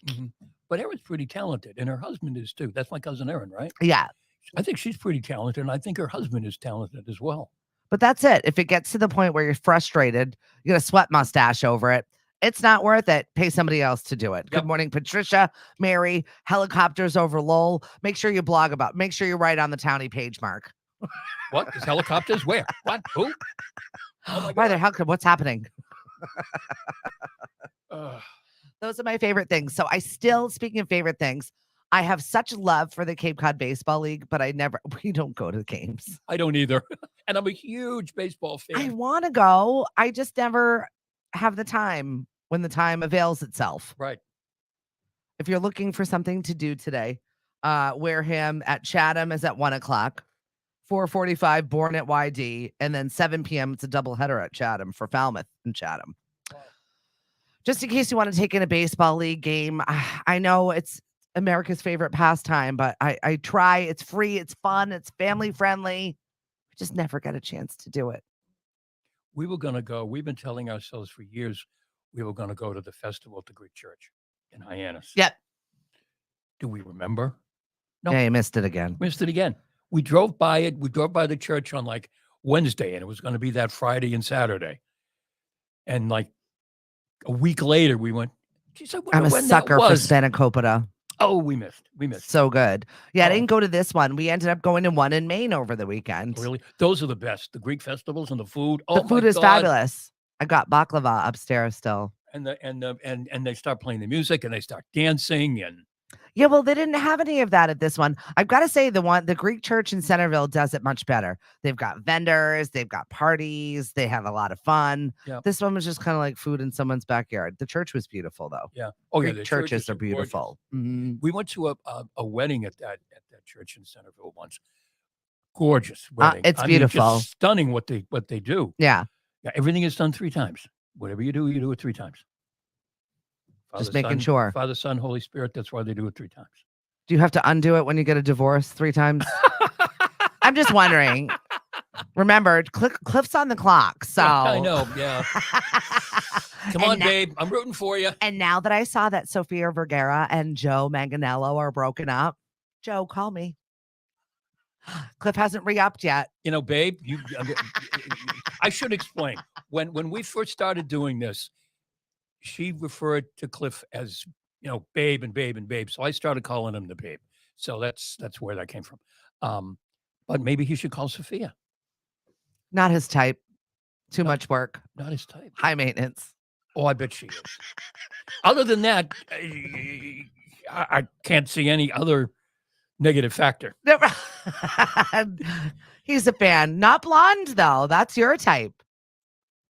Mhm. But Erin's pretty talented, and her husband is too. That's my cousin Erin, right? Yeah, I think she's pretty talented, and I think her husband is talented as well. but that's it. If it gets to the point where you're frustrated, you get a sweat mustache over it. It's not worth it. Pay somebody else to do it. Yep. Good morning, Patricia, Mary, helicopters over Lowell. Make sure you blog about. Make sure you write on the townie page, Mark. What? There's helicopters? Where? What? Who? Oh my Why the God. hell? What's happening? Ugh. Those are my favorite things. So I still, speaking of favorite things, I have such love for the Cape Cod Baseball League, but we don't go to the games. I don't either. And I'm a huge baseball I fan. want to go. I just never have the time when the time avails itself. Right. If you're looking for something to do today, Wareham at Chatham is at 1 o'clock, 4:45 Bourne at YD, and then 7 p.m. It's a doubleheader at Chatham for Falmouth and Chatham. Wow. Just in case you want to take in a baseball league game, I know it's America's favorite pastime, but I try. It's free, it's fun, it's family friendly. We just never get a chance to do it. We were going to go. We've been telling ourselves for years we were going to go to the festival at the Greek Church in Hyannis. Yep. Do we remember? No. Yeah, you missed it again. Missed it again. We drove by it. We drove by the church on like Wednesday, and it was going to be that Friday and Saturday. And like a week later, we went, Geez, I I'm wonder a when that sucker for was. spanakopita. Oh, we missed. We missed. So good. Yeah, I Oh, didn't go to this one. We ended up going to one in Maine over the weekend. really? Those are the best. The Greek festivals and the food. The Oh my food is God. fabulous. I got baklava upstairs still. And they start playing the music and they start dancing and Yeah, well, they didn't have any of that at this one. I've got to say, the Greek church in Centerville does it much better. They've got vendors, they've got parties, they have a lot of fun. yeah, This one was just kind of like food in someone's backyard. The church was beautiful, though. yeah. Oh yeah, Greek the churches churches are are gorgeous. beautiful. Mhm. We went to a wedding at that church in Centerville once. Gorgeous wedding. It's I mean, beautiful. just stunning what they do. Yeah, Yeah, everything is done 3 times. Whatever you do it 3 times. just making sure. Father, Son, Holy Spirit. That's why they do it 3 times. Do you have to undo it when you get a divorce 3 times? I'm just wondering. Remember, Cliff's on the clock, so I know. Yeah. Come And on, babe. I'm rooting for you. And now that I saw that Sofia Vergara and Joe Manganiello are broken up, Joe, call me. Cliff hasn't re-upped yet. You know, babe. I should explain. When we first started doing this, she referred to Cliff as babe and babe and babe. So I started calling him the babe. So that's where that came from. But maybe he should call Sophia. Not his type. Too much work. Not his type. High maintenance. Oh, I bet she is. Other than that, I can't see any other negative factor. He's a fan. Not blonde, though. That's your type.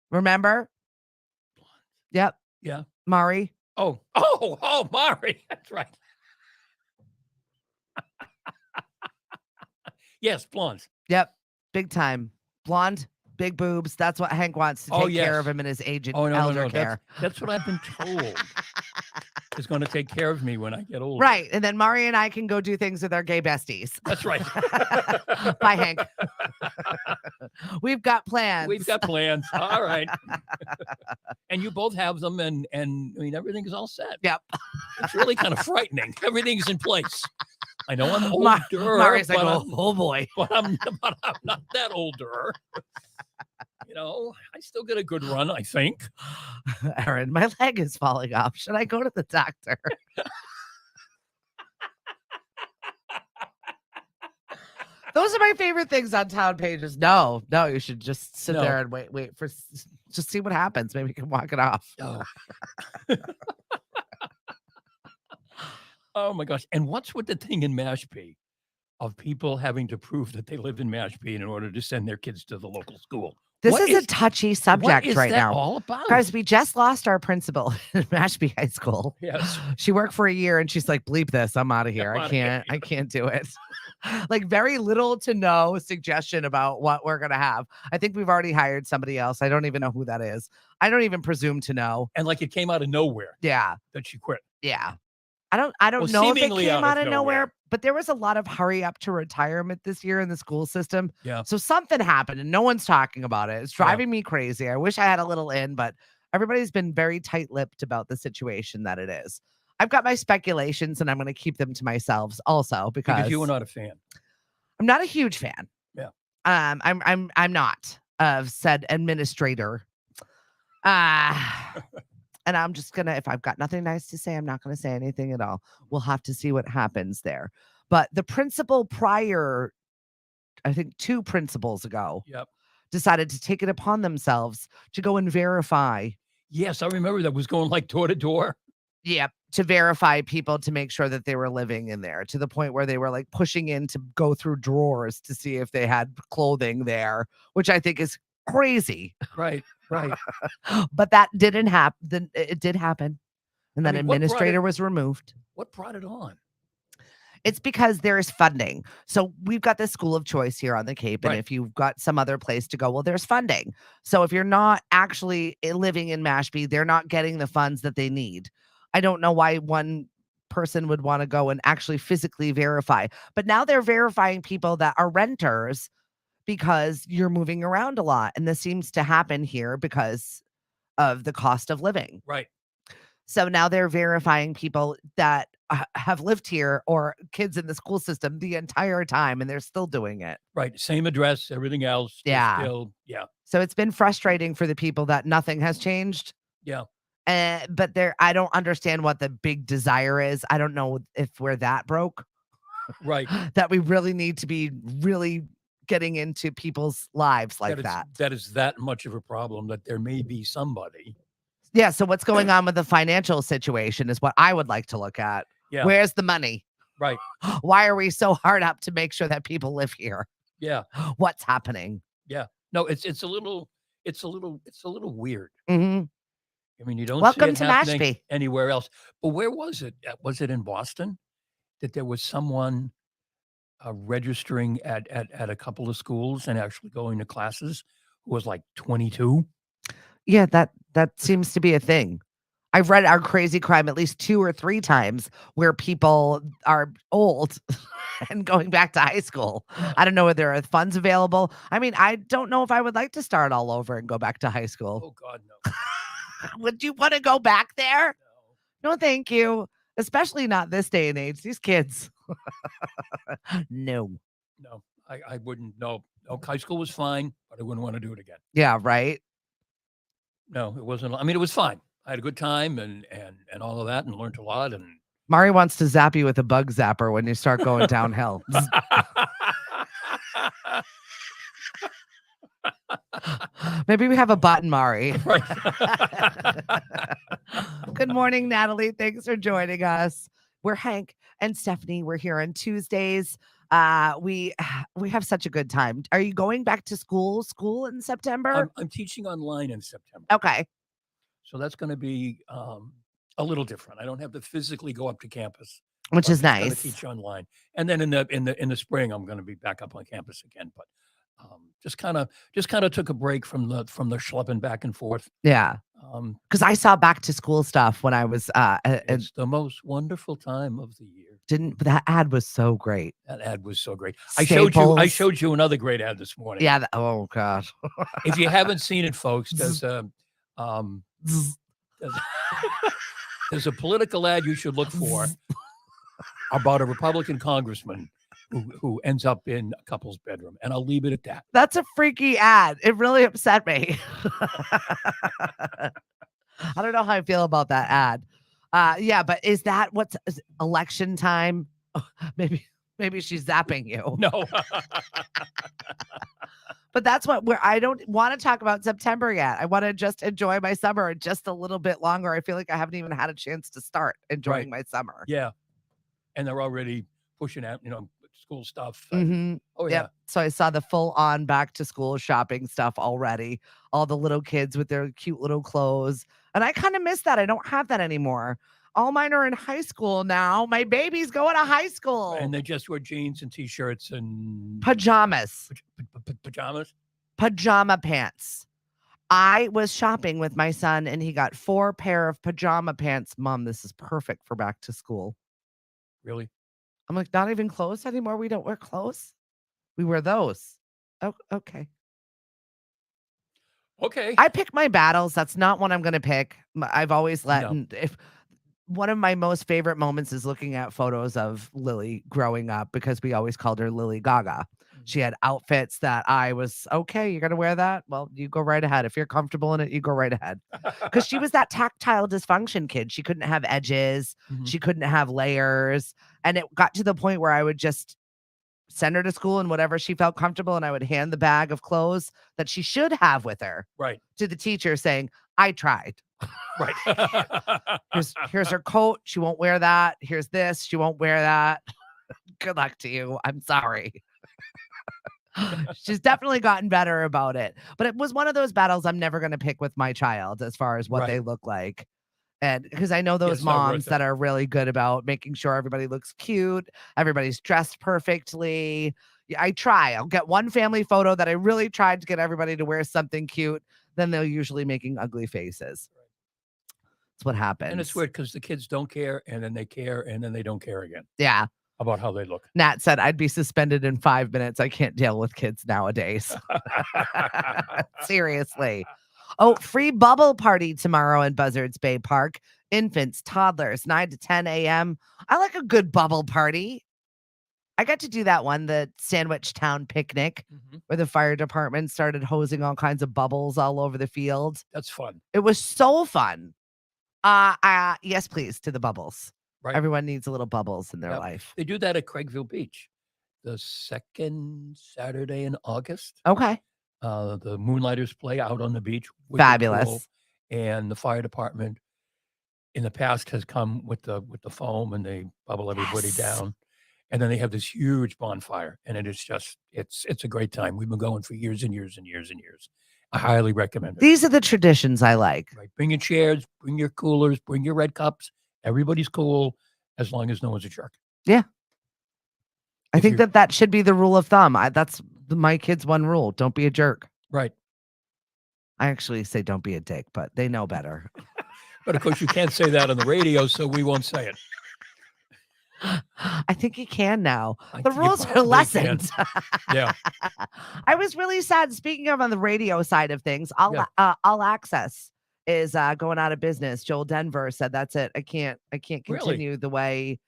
Remember? Yep. Yeah. Mari. Oh, Mari. That's right. Yes, blondes. Yep. Big time. Blonde, big boobs. That's what Hank wants to take care of him in his aged elder care. That's what I've been told. Is going to take care of me when I get older. Right. And then Mari and I can go do things with our gay besties. That's right. Bye, Hank. We've got plans. We've got plans. All right. And you both have them, and I mean, everything is all set. Yep. It's really kind of frightening. Everything's in place. I know I'm older. Mari's like, but oh boy. But I'm not that older. I still get a good run, I think. Aaron, my leg is falling off. Should I go to the doctor? Those are my favorite things on town pages. No, you should just sit there and wait for just see what happens. Maybe you can walk it off. Oh. Oh my gosh. And what's with the thing in Mashpee of people having to prove that they live in Mashpee in order to send their kids to the local school? This is a touchy subject right now. What is that all about? Guys, we just lost our principal in Mashpee High School. Yes. She worked for a year and she's like, bleep this. I'm out of here. I can't do it. Like very little to no suggestion about what we're going to have. I think we've already hired somebody else. I don't even know who that is. I don't even presume to know. And like it came out of nowhere. Yeah. That she quit. Yeah. I don't know if it came out of nowhere, but there was a lot of hurry up to retirement this year in the school system. Yeah. So something happened and no one's talking about it. It's driving me crazy. I wish I had a little in, but everybody's been very tight-lipped about the situation that it is. I've got my speculations and I'm going to keep them to myself also because you were not a fan. I'm not a huge fan. Yeah. I'm not of said administrator. And I'm just going to, if I've got nothing nice to say, I'm not going to say anything at all. We'll have to see what happens there. But the principal prior, I think 2 principals ago, decided to take it upon themselves to go and verify. Yes, I remember that was going like door to door. Yep. To verify people to make sure that they were living in there to the point where they were like pushing in to go through drawers to see if they had clothing there, which I think is crazy. Right. But that didn't happen. It did happen. And then administrator was removed. What brought it on? It's because there is funding. So we've got this school of choice here on the Cape. And if you've got some other place to go, well, there's funding. So if you're not actually living in Mashpee, they're not getting the funds that they need. I don't know why one person would want to go and actually physically verify. But now they're verifying people that are renters because you're moving around a lot. And this seems to happen here because of the cost of living. Right. So now they're verifying people that have lived here or kids in the school system the entire time, and they're still doing it. Right. Same address, everything else. Yeah. Still, yeah. So it's been frustrating for the people that nothing has changed. Yeah. But I don't understand what the big desire is. I don't know if we're that broke Right. that we really need to be really getting into people's lives like That it's that. that is that much of a problem that there may be somebody. Yeah. So what's going on with the financial situation is what I would like to look at. Yeah. Where's the money? Right. Why are we so hard up to make sure that people live here? Yeah. What's happening? Yeah. No, it's a little weird. Mhm. I mean, you don't see Welcome it to happening Mashpee. anywhere else. But where was it? Was it in Boston that there was someone registering at a couple of schools and actually going to classes who was like 22? Yeah, that seems to be a thing. I've read our crazy crime at least 2 or 3 times where people are old and going back to high school. Yeah. I don't know if there are funds available. I mean, I don't know if I would like to start all over and go back to high school. Oh God, no. Would you want to go back there? No. No, thank you. Especially not this day and age. These kids. No. No, I wouldn't. No, no, high school was fine, but I wouldn't want to do it again. Yeah, right. No, it wasn't. I mean, it was fine. I had a good time and all of that, and learned a lot. And Mari wants to zap you with a bug zapper when you start going downhill. Maybe we have a button, Mari. Right. Good morning, Natalie. Thanks for joining us. We're Hank and Stephanie. We're here on Tuesdays. We have such a good time. Are you going back to school in September? I'm teaching online in September, Okay. so that's going to be a little different. I don't have to physically go up to campus, Which but is I'm just gonna nice. teach online, and then in the spring, I'm going to be back up on campus again. But just kind of took a break from the schlepping back and forth. Yeah. Because I saw back to school stuff when I was It's the most wonderful time of the year. but that ad was so great. That ad was so great. I Staples. showed you another great ad this morning. Yeah. Oh gosh. If you haven't seen it, folks, there's there's a political ad you should look for about a Republican congressman who ends up in a couple's bedroom, and I'll leave it at that. That's a freaky ad. It really upset me. I don't know how I feel about that ad. Yeah, but is election time? Oh, maybe she's zapping you. No. But that's I don't want to talk about September yet. I want to just enjoy my summer just a little bit longer. I feel like I haven't even had a chance to start enjoying my summer. Yeah. And they're already pushing out, school stuff. Mm-hmm. Oh, yeah. Yep. So I saw the full on back to school shopping stuff already. All the little kids with their cute little clothes. And I kind of miss that. I don't have that anymore. All mine are in high school now. My baby's going to high school. And they just wear jeans and T-shirts and pajamas. Pajamas? Pajama pants. I was shopping with my son and he got 4 pair of pajama pants. Mom, this is perfect for back to school. Really? I'm like, not even clothes anymore? We don't wear clothes? We wear those. Oh, okay. Okay. I pick my battles. That's not one I'm going to pick. I've always if one of my most favorite moments is looking at photos of Lily growing up because we always called her Lily Gaga. She had outfits that I was, okay, you're going to wear that? Well, you go right ahead. If you're comfortable in it, you go right ahead. Because she was that tactile dysfunction kid. She couldn't have edges. Mhm. She couldn't have layers. And it got to the point where I would just send her to school in whatever she felt comfortable. And I would hand the bag of clothes that she should have with her Right. to the teacher saying, I tried. Right. Here's her coat. She won't wear that. Here's this. She won't wear that. Good luck to you. I'm sorry. She's definitely gotten better about it. But it was one of those battles I'm never going to pick with my child as far as what they look like. And because I know those moms that are really good about making sure everybody looks cute, everybody's dressed perfectly. I try. I'll get one family photo that I really tried to get everybody to wear something cute. Then they're usually making ugly faces. That's what happens. And it's weird because the kids don't care, and then they care, and then they don't care again. Yeah. About how they look. Nat said, I'd be suspended in 5 minutes. I can't deal with kids nowadays. Seriously. Oh, free bubble party tomorrow in Buzzards Bay Park. Infants, toddlers, 9 to 10 a.m. I like a good bubble party. I got to do that one, the Sandwich Town picnic, where the fire department started hosing all kinds of bubbles all over the field. That's fun. It was so fun. Yes, please, to the bubbles. Right. Everyone needs a little bubbles in their Yep. life. They do that at Craigville Beach, the second Saturday in August. Okay. The Moonlighters play out on the beach. Wicked Fabulous. cool. And the fire department in the past has come with the foam and they bubble everybody Yes. down. And then they have this huge bonfire, and it is just it's a great time. We've been going for years and years and years and years. I highly recommend it. These are the traditions I like. Right. Bring your chairs, bring your coolers, bring your red cups. Everybody's cool as long as no one's a jerk. Yeah. I If think you're- that should be the rule of thumb. That's my kids' one rule. Don't be a jerk. Right. I actually say don't be a dick, but they know better. But of course, you can't say that on the radio, so we won't say it. I think you can now. I The think you rules are probably can. lessened. Yeah. I was really sad. Speaking of on the radio side of things, Yeah. All Access is going out of business. Joel Denver said that's it. I can't Really? continue the way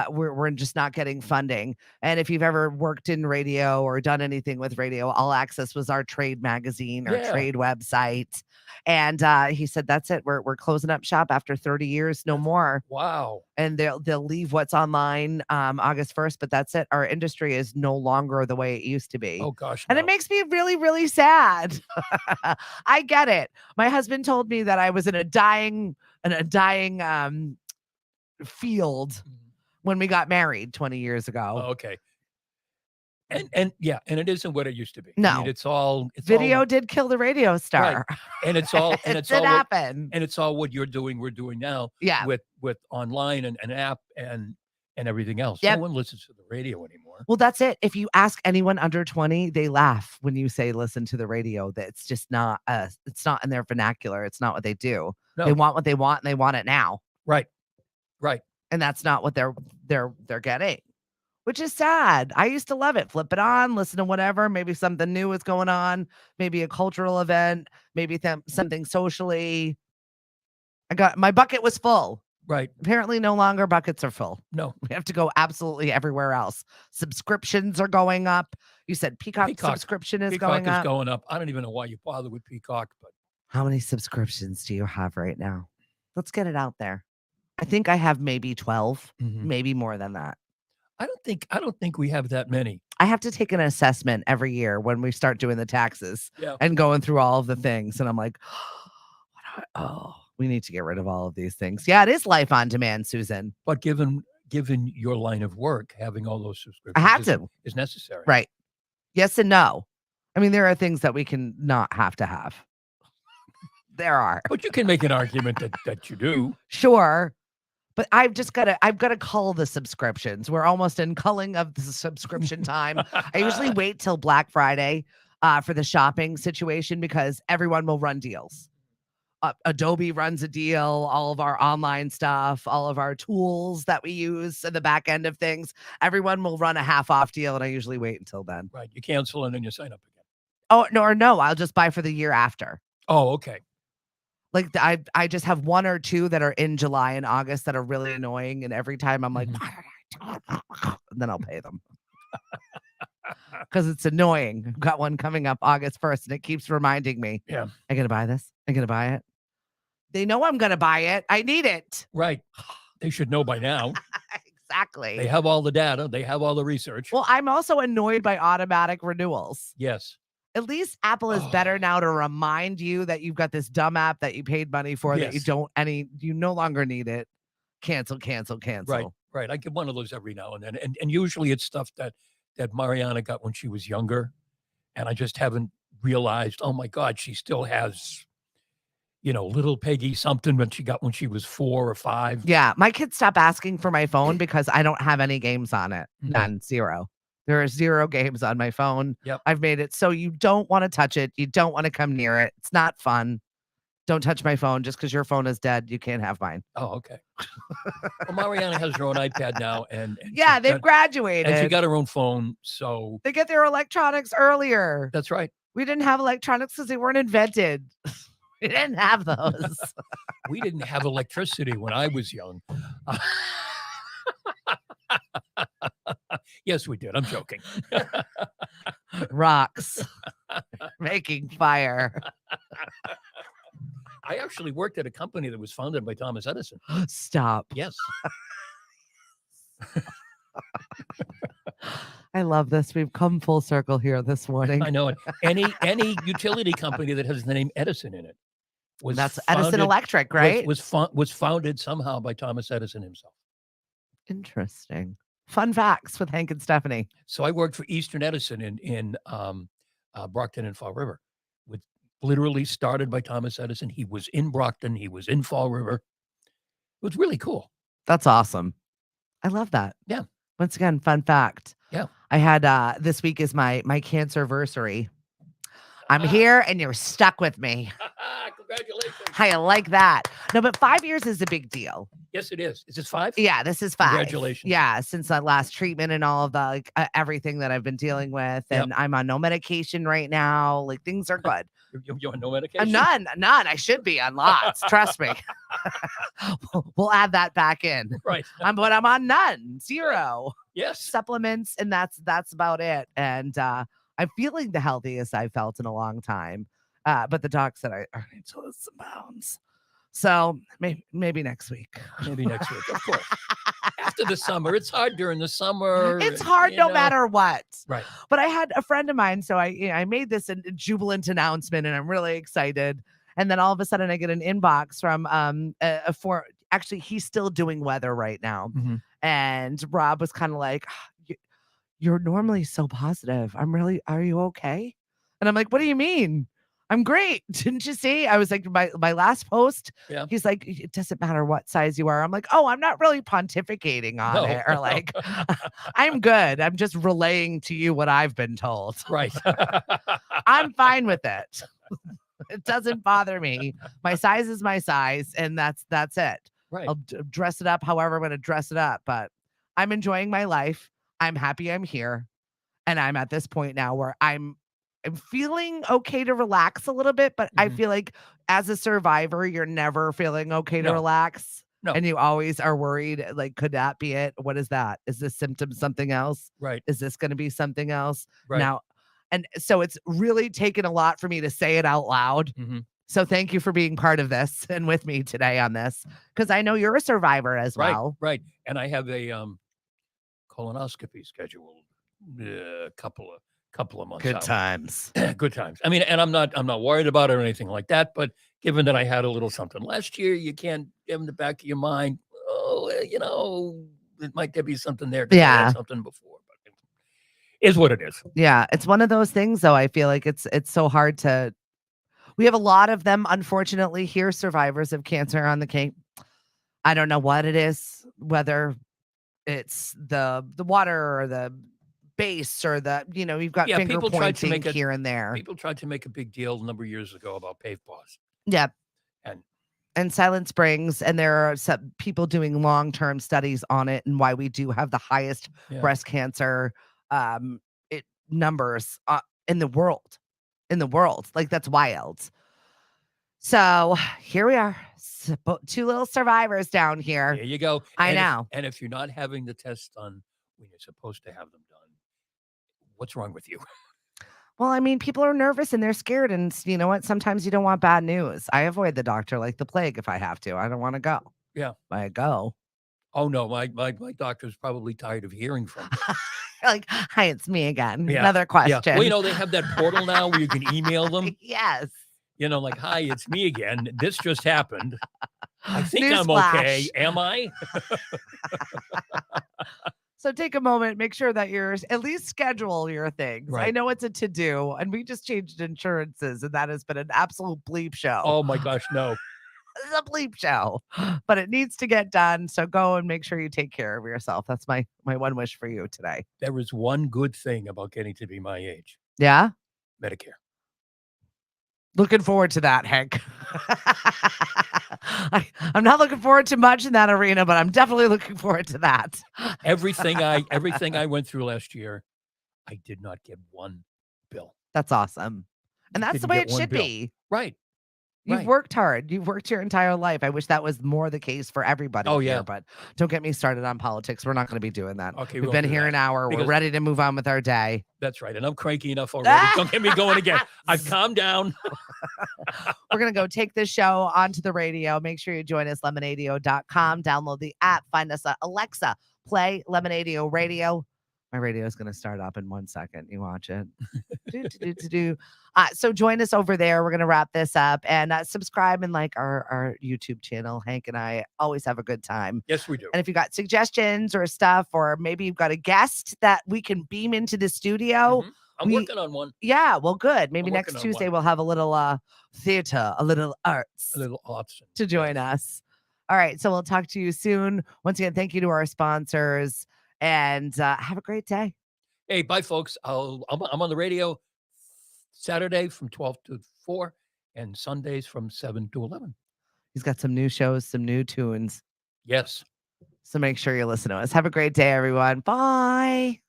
we're just not getting funding. And if you've ever worked in radio or done anything with radio, All Access was our trade magazine or Yeah. trade website. And he said that's it. We're closing up shop after 30 years, no That's- more. Wow. And they'll leave what's online August 1st, but that's it. Our industry is no longer the way it used to be. Oh gosh. And it no. makes me really, really sad. I get it. My husband told me that I was in a dying field Mhm. when we got married 20 years ago. Oh, okay. And yeah, and it isn't what it used to be. I No. mean, it's all Video did kill the radio star. and it's all and It it's did all what, happen. and it's all what we're doing now Yeah. with online and an app and everything else. Yep. No one listens to the radio anymore. Well, that's it. If you ask anyone under 20, they laugh when you say listen to the radio. That it's just not it's not in their vernacular. It's not what they do. No. They want what they want and they want it now. Right. Right. And that's not what they're getting. Which is sad. I used to love it. Flip it on, listen to whatever. Maybe something new is going on. Maybe a cultural event. Maybe something socially. My bucket was full. Right. Apparently, no longer buckets are full. No. We have to go absolutely everywhere else. Subscriptions are going up. You said Peacock. Subscription is Peacock going is up. going up. I don't even know why you bother with Peacock, but How many subscriptions do you have right now? Let's get it out there. I think I have maybe 12, maybe more than that. I don't think we have that many. I have to take an assessment every year when we start doing the taxes Yeah. and going through all of the things. And I'm like, we need to get rid of all of these things. Yeah, it is life on demand, Susan. But given your line of work, having all those subscriptions I have to. is necessary. Right. Yes and no. I mean, there are things that we can not have to have. There are. But you can make an argument that you do. Sure. But I've got to cull the subscriptions. We're almost in culling of the subscription time. I usually wait till Black Friday for the shopping situation because everyone will run deals. Adobe runs a deal, all of our online stuff, all of our tools that we use in the back end of things. Everyone will run a half off deal, and I usually wait until then. Right. You cancel and then you sign up again. Oh, no, I'll just buy for the year after. Oh, okay. Like I just have one or two that are in July and August that are really annoying. And every time I'm like, and then I'll pay them. Because it's annoying. I've got one coming up August 1st and it keeps reminding me. Yeah. I'm going to buy this. I'm going to buy it. They know I'm going to buy it. I need it. Right. They should know by now. Exactly. They have all the data. They have all the research. Well, I'm also annoyed by automatic renewals. Yes. At least Apple is better now to remind you that you've got this dumb app that you paid money for that you no longer need it. Cancel. Right. I get one of those every now and then. And usually it's stuff that Mariana got when she was younger. And I just haven't realized, oh my God, she still has, little Peggy something that she got when she was 4 or 5. Yeah. My kids stop asking for my phone because I don't have any games on it. None. Zero. There are 0 games on my phone. Yep. I've made it so you don't want to touch it. You don't want to come near it. It's not fun. Don't touch my phone just because your phone is dead. You can't have mine. Oh, okay. Well, Mariana has her own iPad now. And yeah, they've graduated. And she got her own phone. So they get their electronics earlier. That's right. We didn't have electronics because they weren't invented. We didn't have those. We didn't have electricity when I was young. Yes, we did. I'm joking. Rocks. Making fire. I actually worked at a company that was founded by Thomas Edison. Stop. Yes. I love this. We've come full circle here this morning. I know it. Any utility company that has the name Edison in it was That's Edison Electric, right? was founded somehow by Thomas Edison himself. Interesting. Fun facts with Hank and Stephanie. So I worked for Eastern Edison in Brockton and Fall River, with literally started by Thomas Edison. He was in Brockton. He was in Fall River. It was really cool. That's awesome. I love that. Yeah. Once again, fun fact. Yeah. I had this week is my cancerversary. I'm here and you're stuck with me. Congratulations. I like that. No, but 5 years is a big deal. Yes, it is. Is this 5? Yeah, this is 5. Congratulations. Yeah, since that last treatment and all of the everything that I've been dealing with, and I'm on no medication right now. Like things are good. You're on no medication? None. I should be on lots. Trust me. We'll add that back in. Right. But I'm on none, 0. Yes. Supplements, and that's about it. And I'm feeling the healthiest I've felt in a long time. But the doc said I need to lose some pounds. So maybe next week. Maybe next week, of course. After the summer. It's hard during the summer. It's hard no matter what. Right. But I had a friend of mine, so I made this a jubilant announcement, and I'm really excited. And then all of a sudden I get an inbox from actually he's still doing weather right now. Mm-hmm. And Rob was kind of like, you're normally so positive. Are you okay? And I'm like, what do you mean? I'm great. Didn't you see? I was like, my last post, he's like, it doesn't matter what size you are. I'm like, oh, I'm not really pontificating on it. Or like, I'm good. I'm just relaying to you what I've been told. Right. I'm fine with it. It doesn't bother me. My size is my size, and that's it. Right. I'll dress it up however I'm going to dress it up, but I'm enjoying my life. I'm happy I'm here. And I'm at this point now where I'm feeling okay to relax a little bit, but I feel like as a survivor, you're never feeling okay to relax. No. And you always are worried, like, could that be it? What is that? Is this symptom something else? Right. Is this going to be something else? Right. Now, and so it's really taken a lot for me to say it out loud. Mm-hmm. So thank you for being part of this and with me today on this, because I know you're a survivor as well. Right. And I have a colonoscopy scheduled a couple of months Good out. times. Good times. I mean, and I'm not worried about it or anything like that, but given that I had a little something last year, you can't give in the back of your mind, it might be something there. I had something before, but it is what it is. Yeah. It's one of those things, though. I feel like it's so hard to, we have a lot of them, unfortunately, here, survivors of cancer on the Cape. I don't know what it is, whether it's the water or the base or the, you've got finger pointing here and there. People tried to make a big deal a number of years ago about PAVE-PAUSE. Yeah. And Silent Springs, and there are some people doing long-term studies on it and why we do have the highest breast cancer numbers in the world. Like, that's wild. So here we are, 2 little survivors down here. There you go. I know. And if you're not having the tests done when you're supposed to have them done, what's wrong with you? Well, I mean, people are nervous and they're scared, and you know what? Sometimes you don't want bad news. I avoid the doctor like the plague if I have to. I don't want to go. Yeah. I go. Oh no, my doctor's probably tired of hearing from me. Like, hi, it's me again. Yeah. Another question. Yeah. Well, they have that portal now where you can email them. Yes. Like, hi, it's me again. This just happened. I think I'm Newsflash. okay. Am I? So take a moment, make sure that you're at least schedule your things. Right. I know it's a to-do, and we just changed insurances, and that has been an absolute bleep show. Oh my gosh, no. It's a bleep show, but it needs to get done. So go and make sure you take care of yourself. That's my one wish for you today. There is one good thing about getting to be my age. Yeah? Medicare. Looking forward to that, Hank. I'm not looking forward to much in that arena, but I'm definitely looking forward to that. Everything I went through last year, I did not get one bill. That's awesome. And that's the way it should be. Right. You've Right. worked hard. You've worked your entire life. I wish that was more the case for everybody Oh, here, yeah. but don't get me started on politics. We're not going to be doing that. Okay, we We've won't been do here that an hour. We're because ready to move on with our day. that's right. And I'm cranky enough already. Don't get me going again. I've calmed down. We're going to go take this show onto the radio. Make sure you join us, lemonadio.com. Download the app. Find us at Alexa. Play Lemonadio Radio. My radio is going to start up in 1 second. You watch it. So join us over there. We're going to wrap this up and subscribe and like our YouTube channel. Hank and I always have a good time. Yes, we do. And if you got suggestions or stuff, or maybe you've got a guest that we can beam into the studio, Mhm. I'm working on one. yeah, well, good. Maybe I'm next working on Tuesday one. we'll have a little theater, a little arts A little Austin. to join us. All right. So we'll talk to you soon. Once again, thank you to our sponsors and have a great day. Hey, bye, folks. I'm on the radio Saturday from 12 to 4 and Sundays from 7 to 11. He's got some new shows, some new tunes. Yes. So make sure you listen to us. Have a great day, everyone. Bye.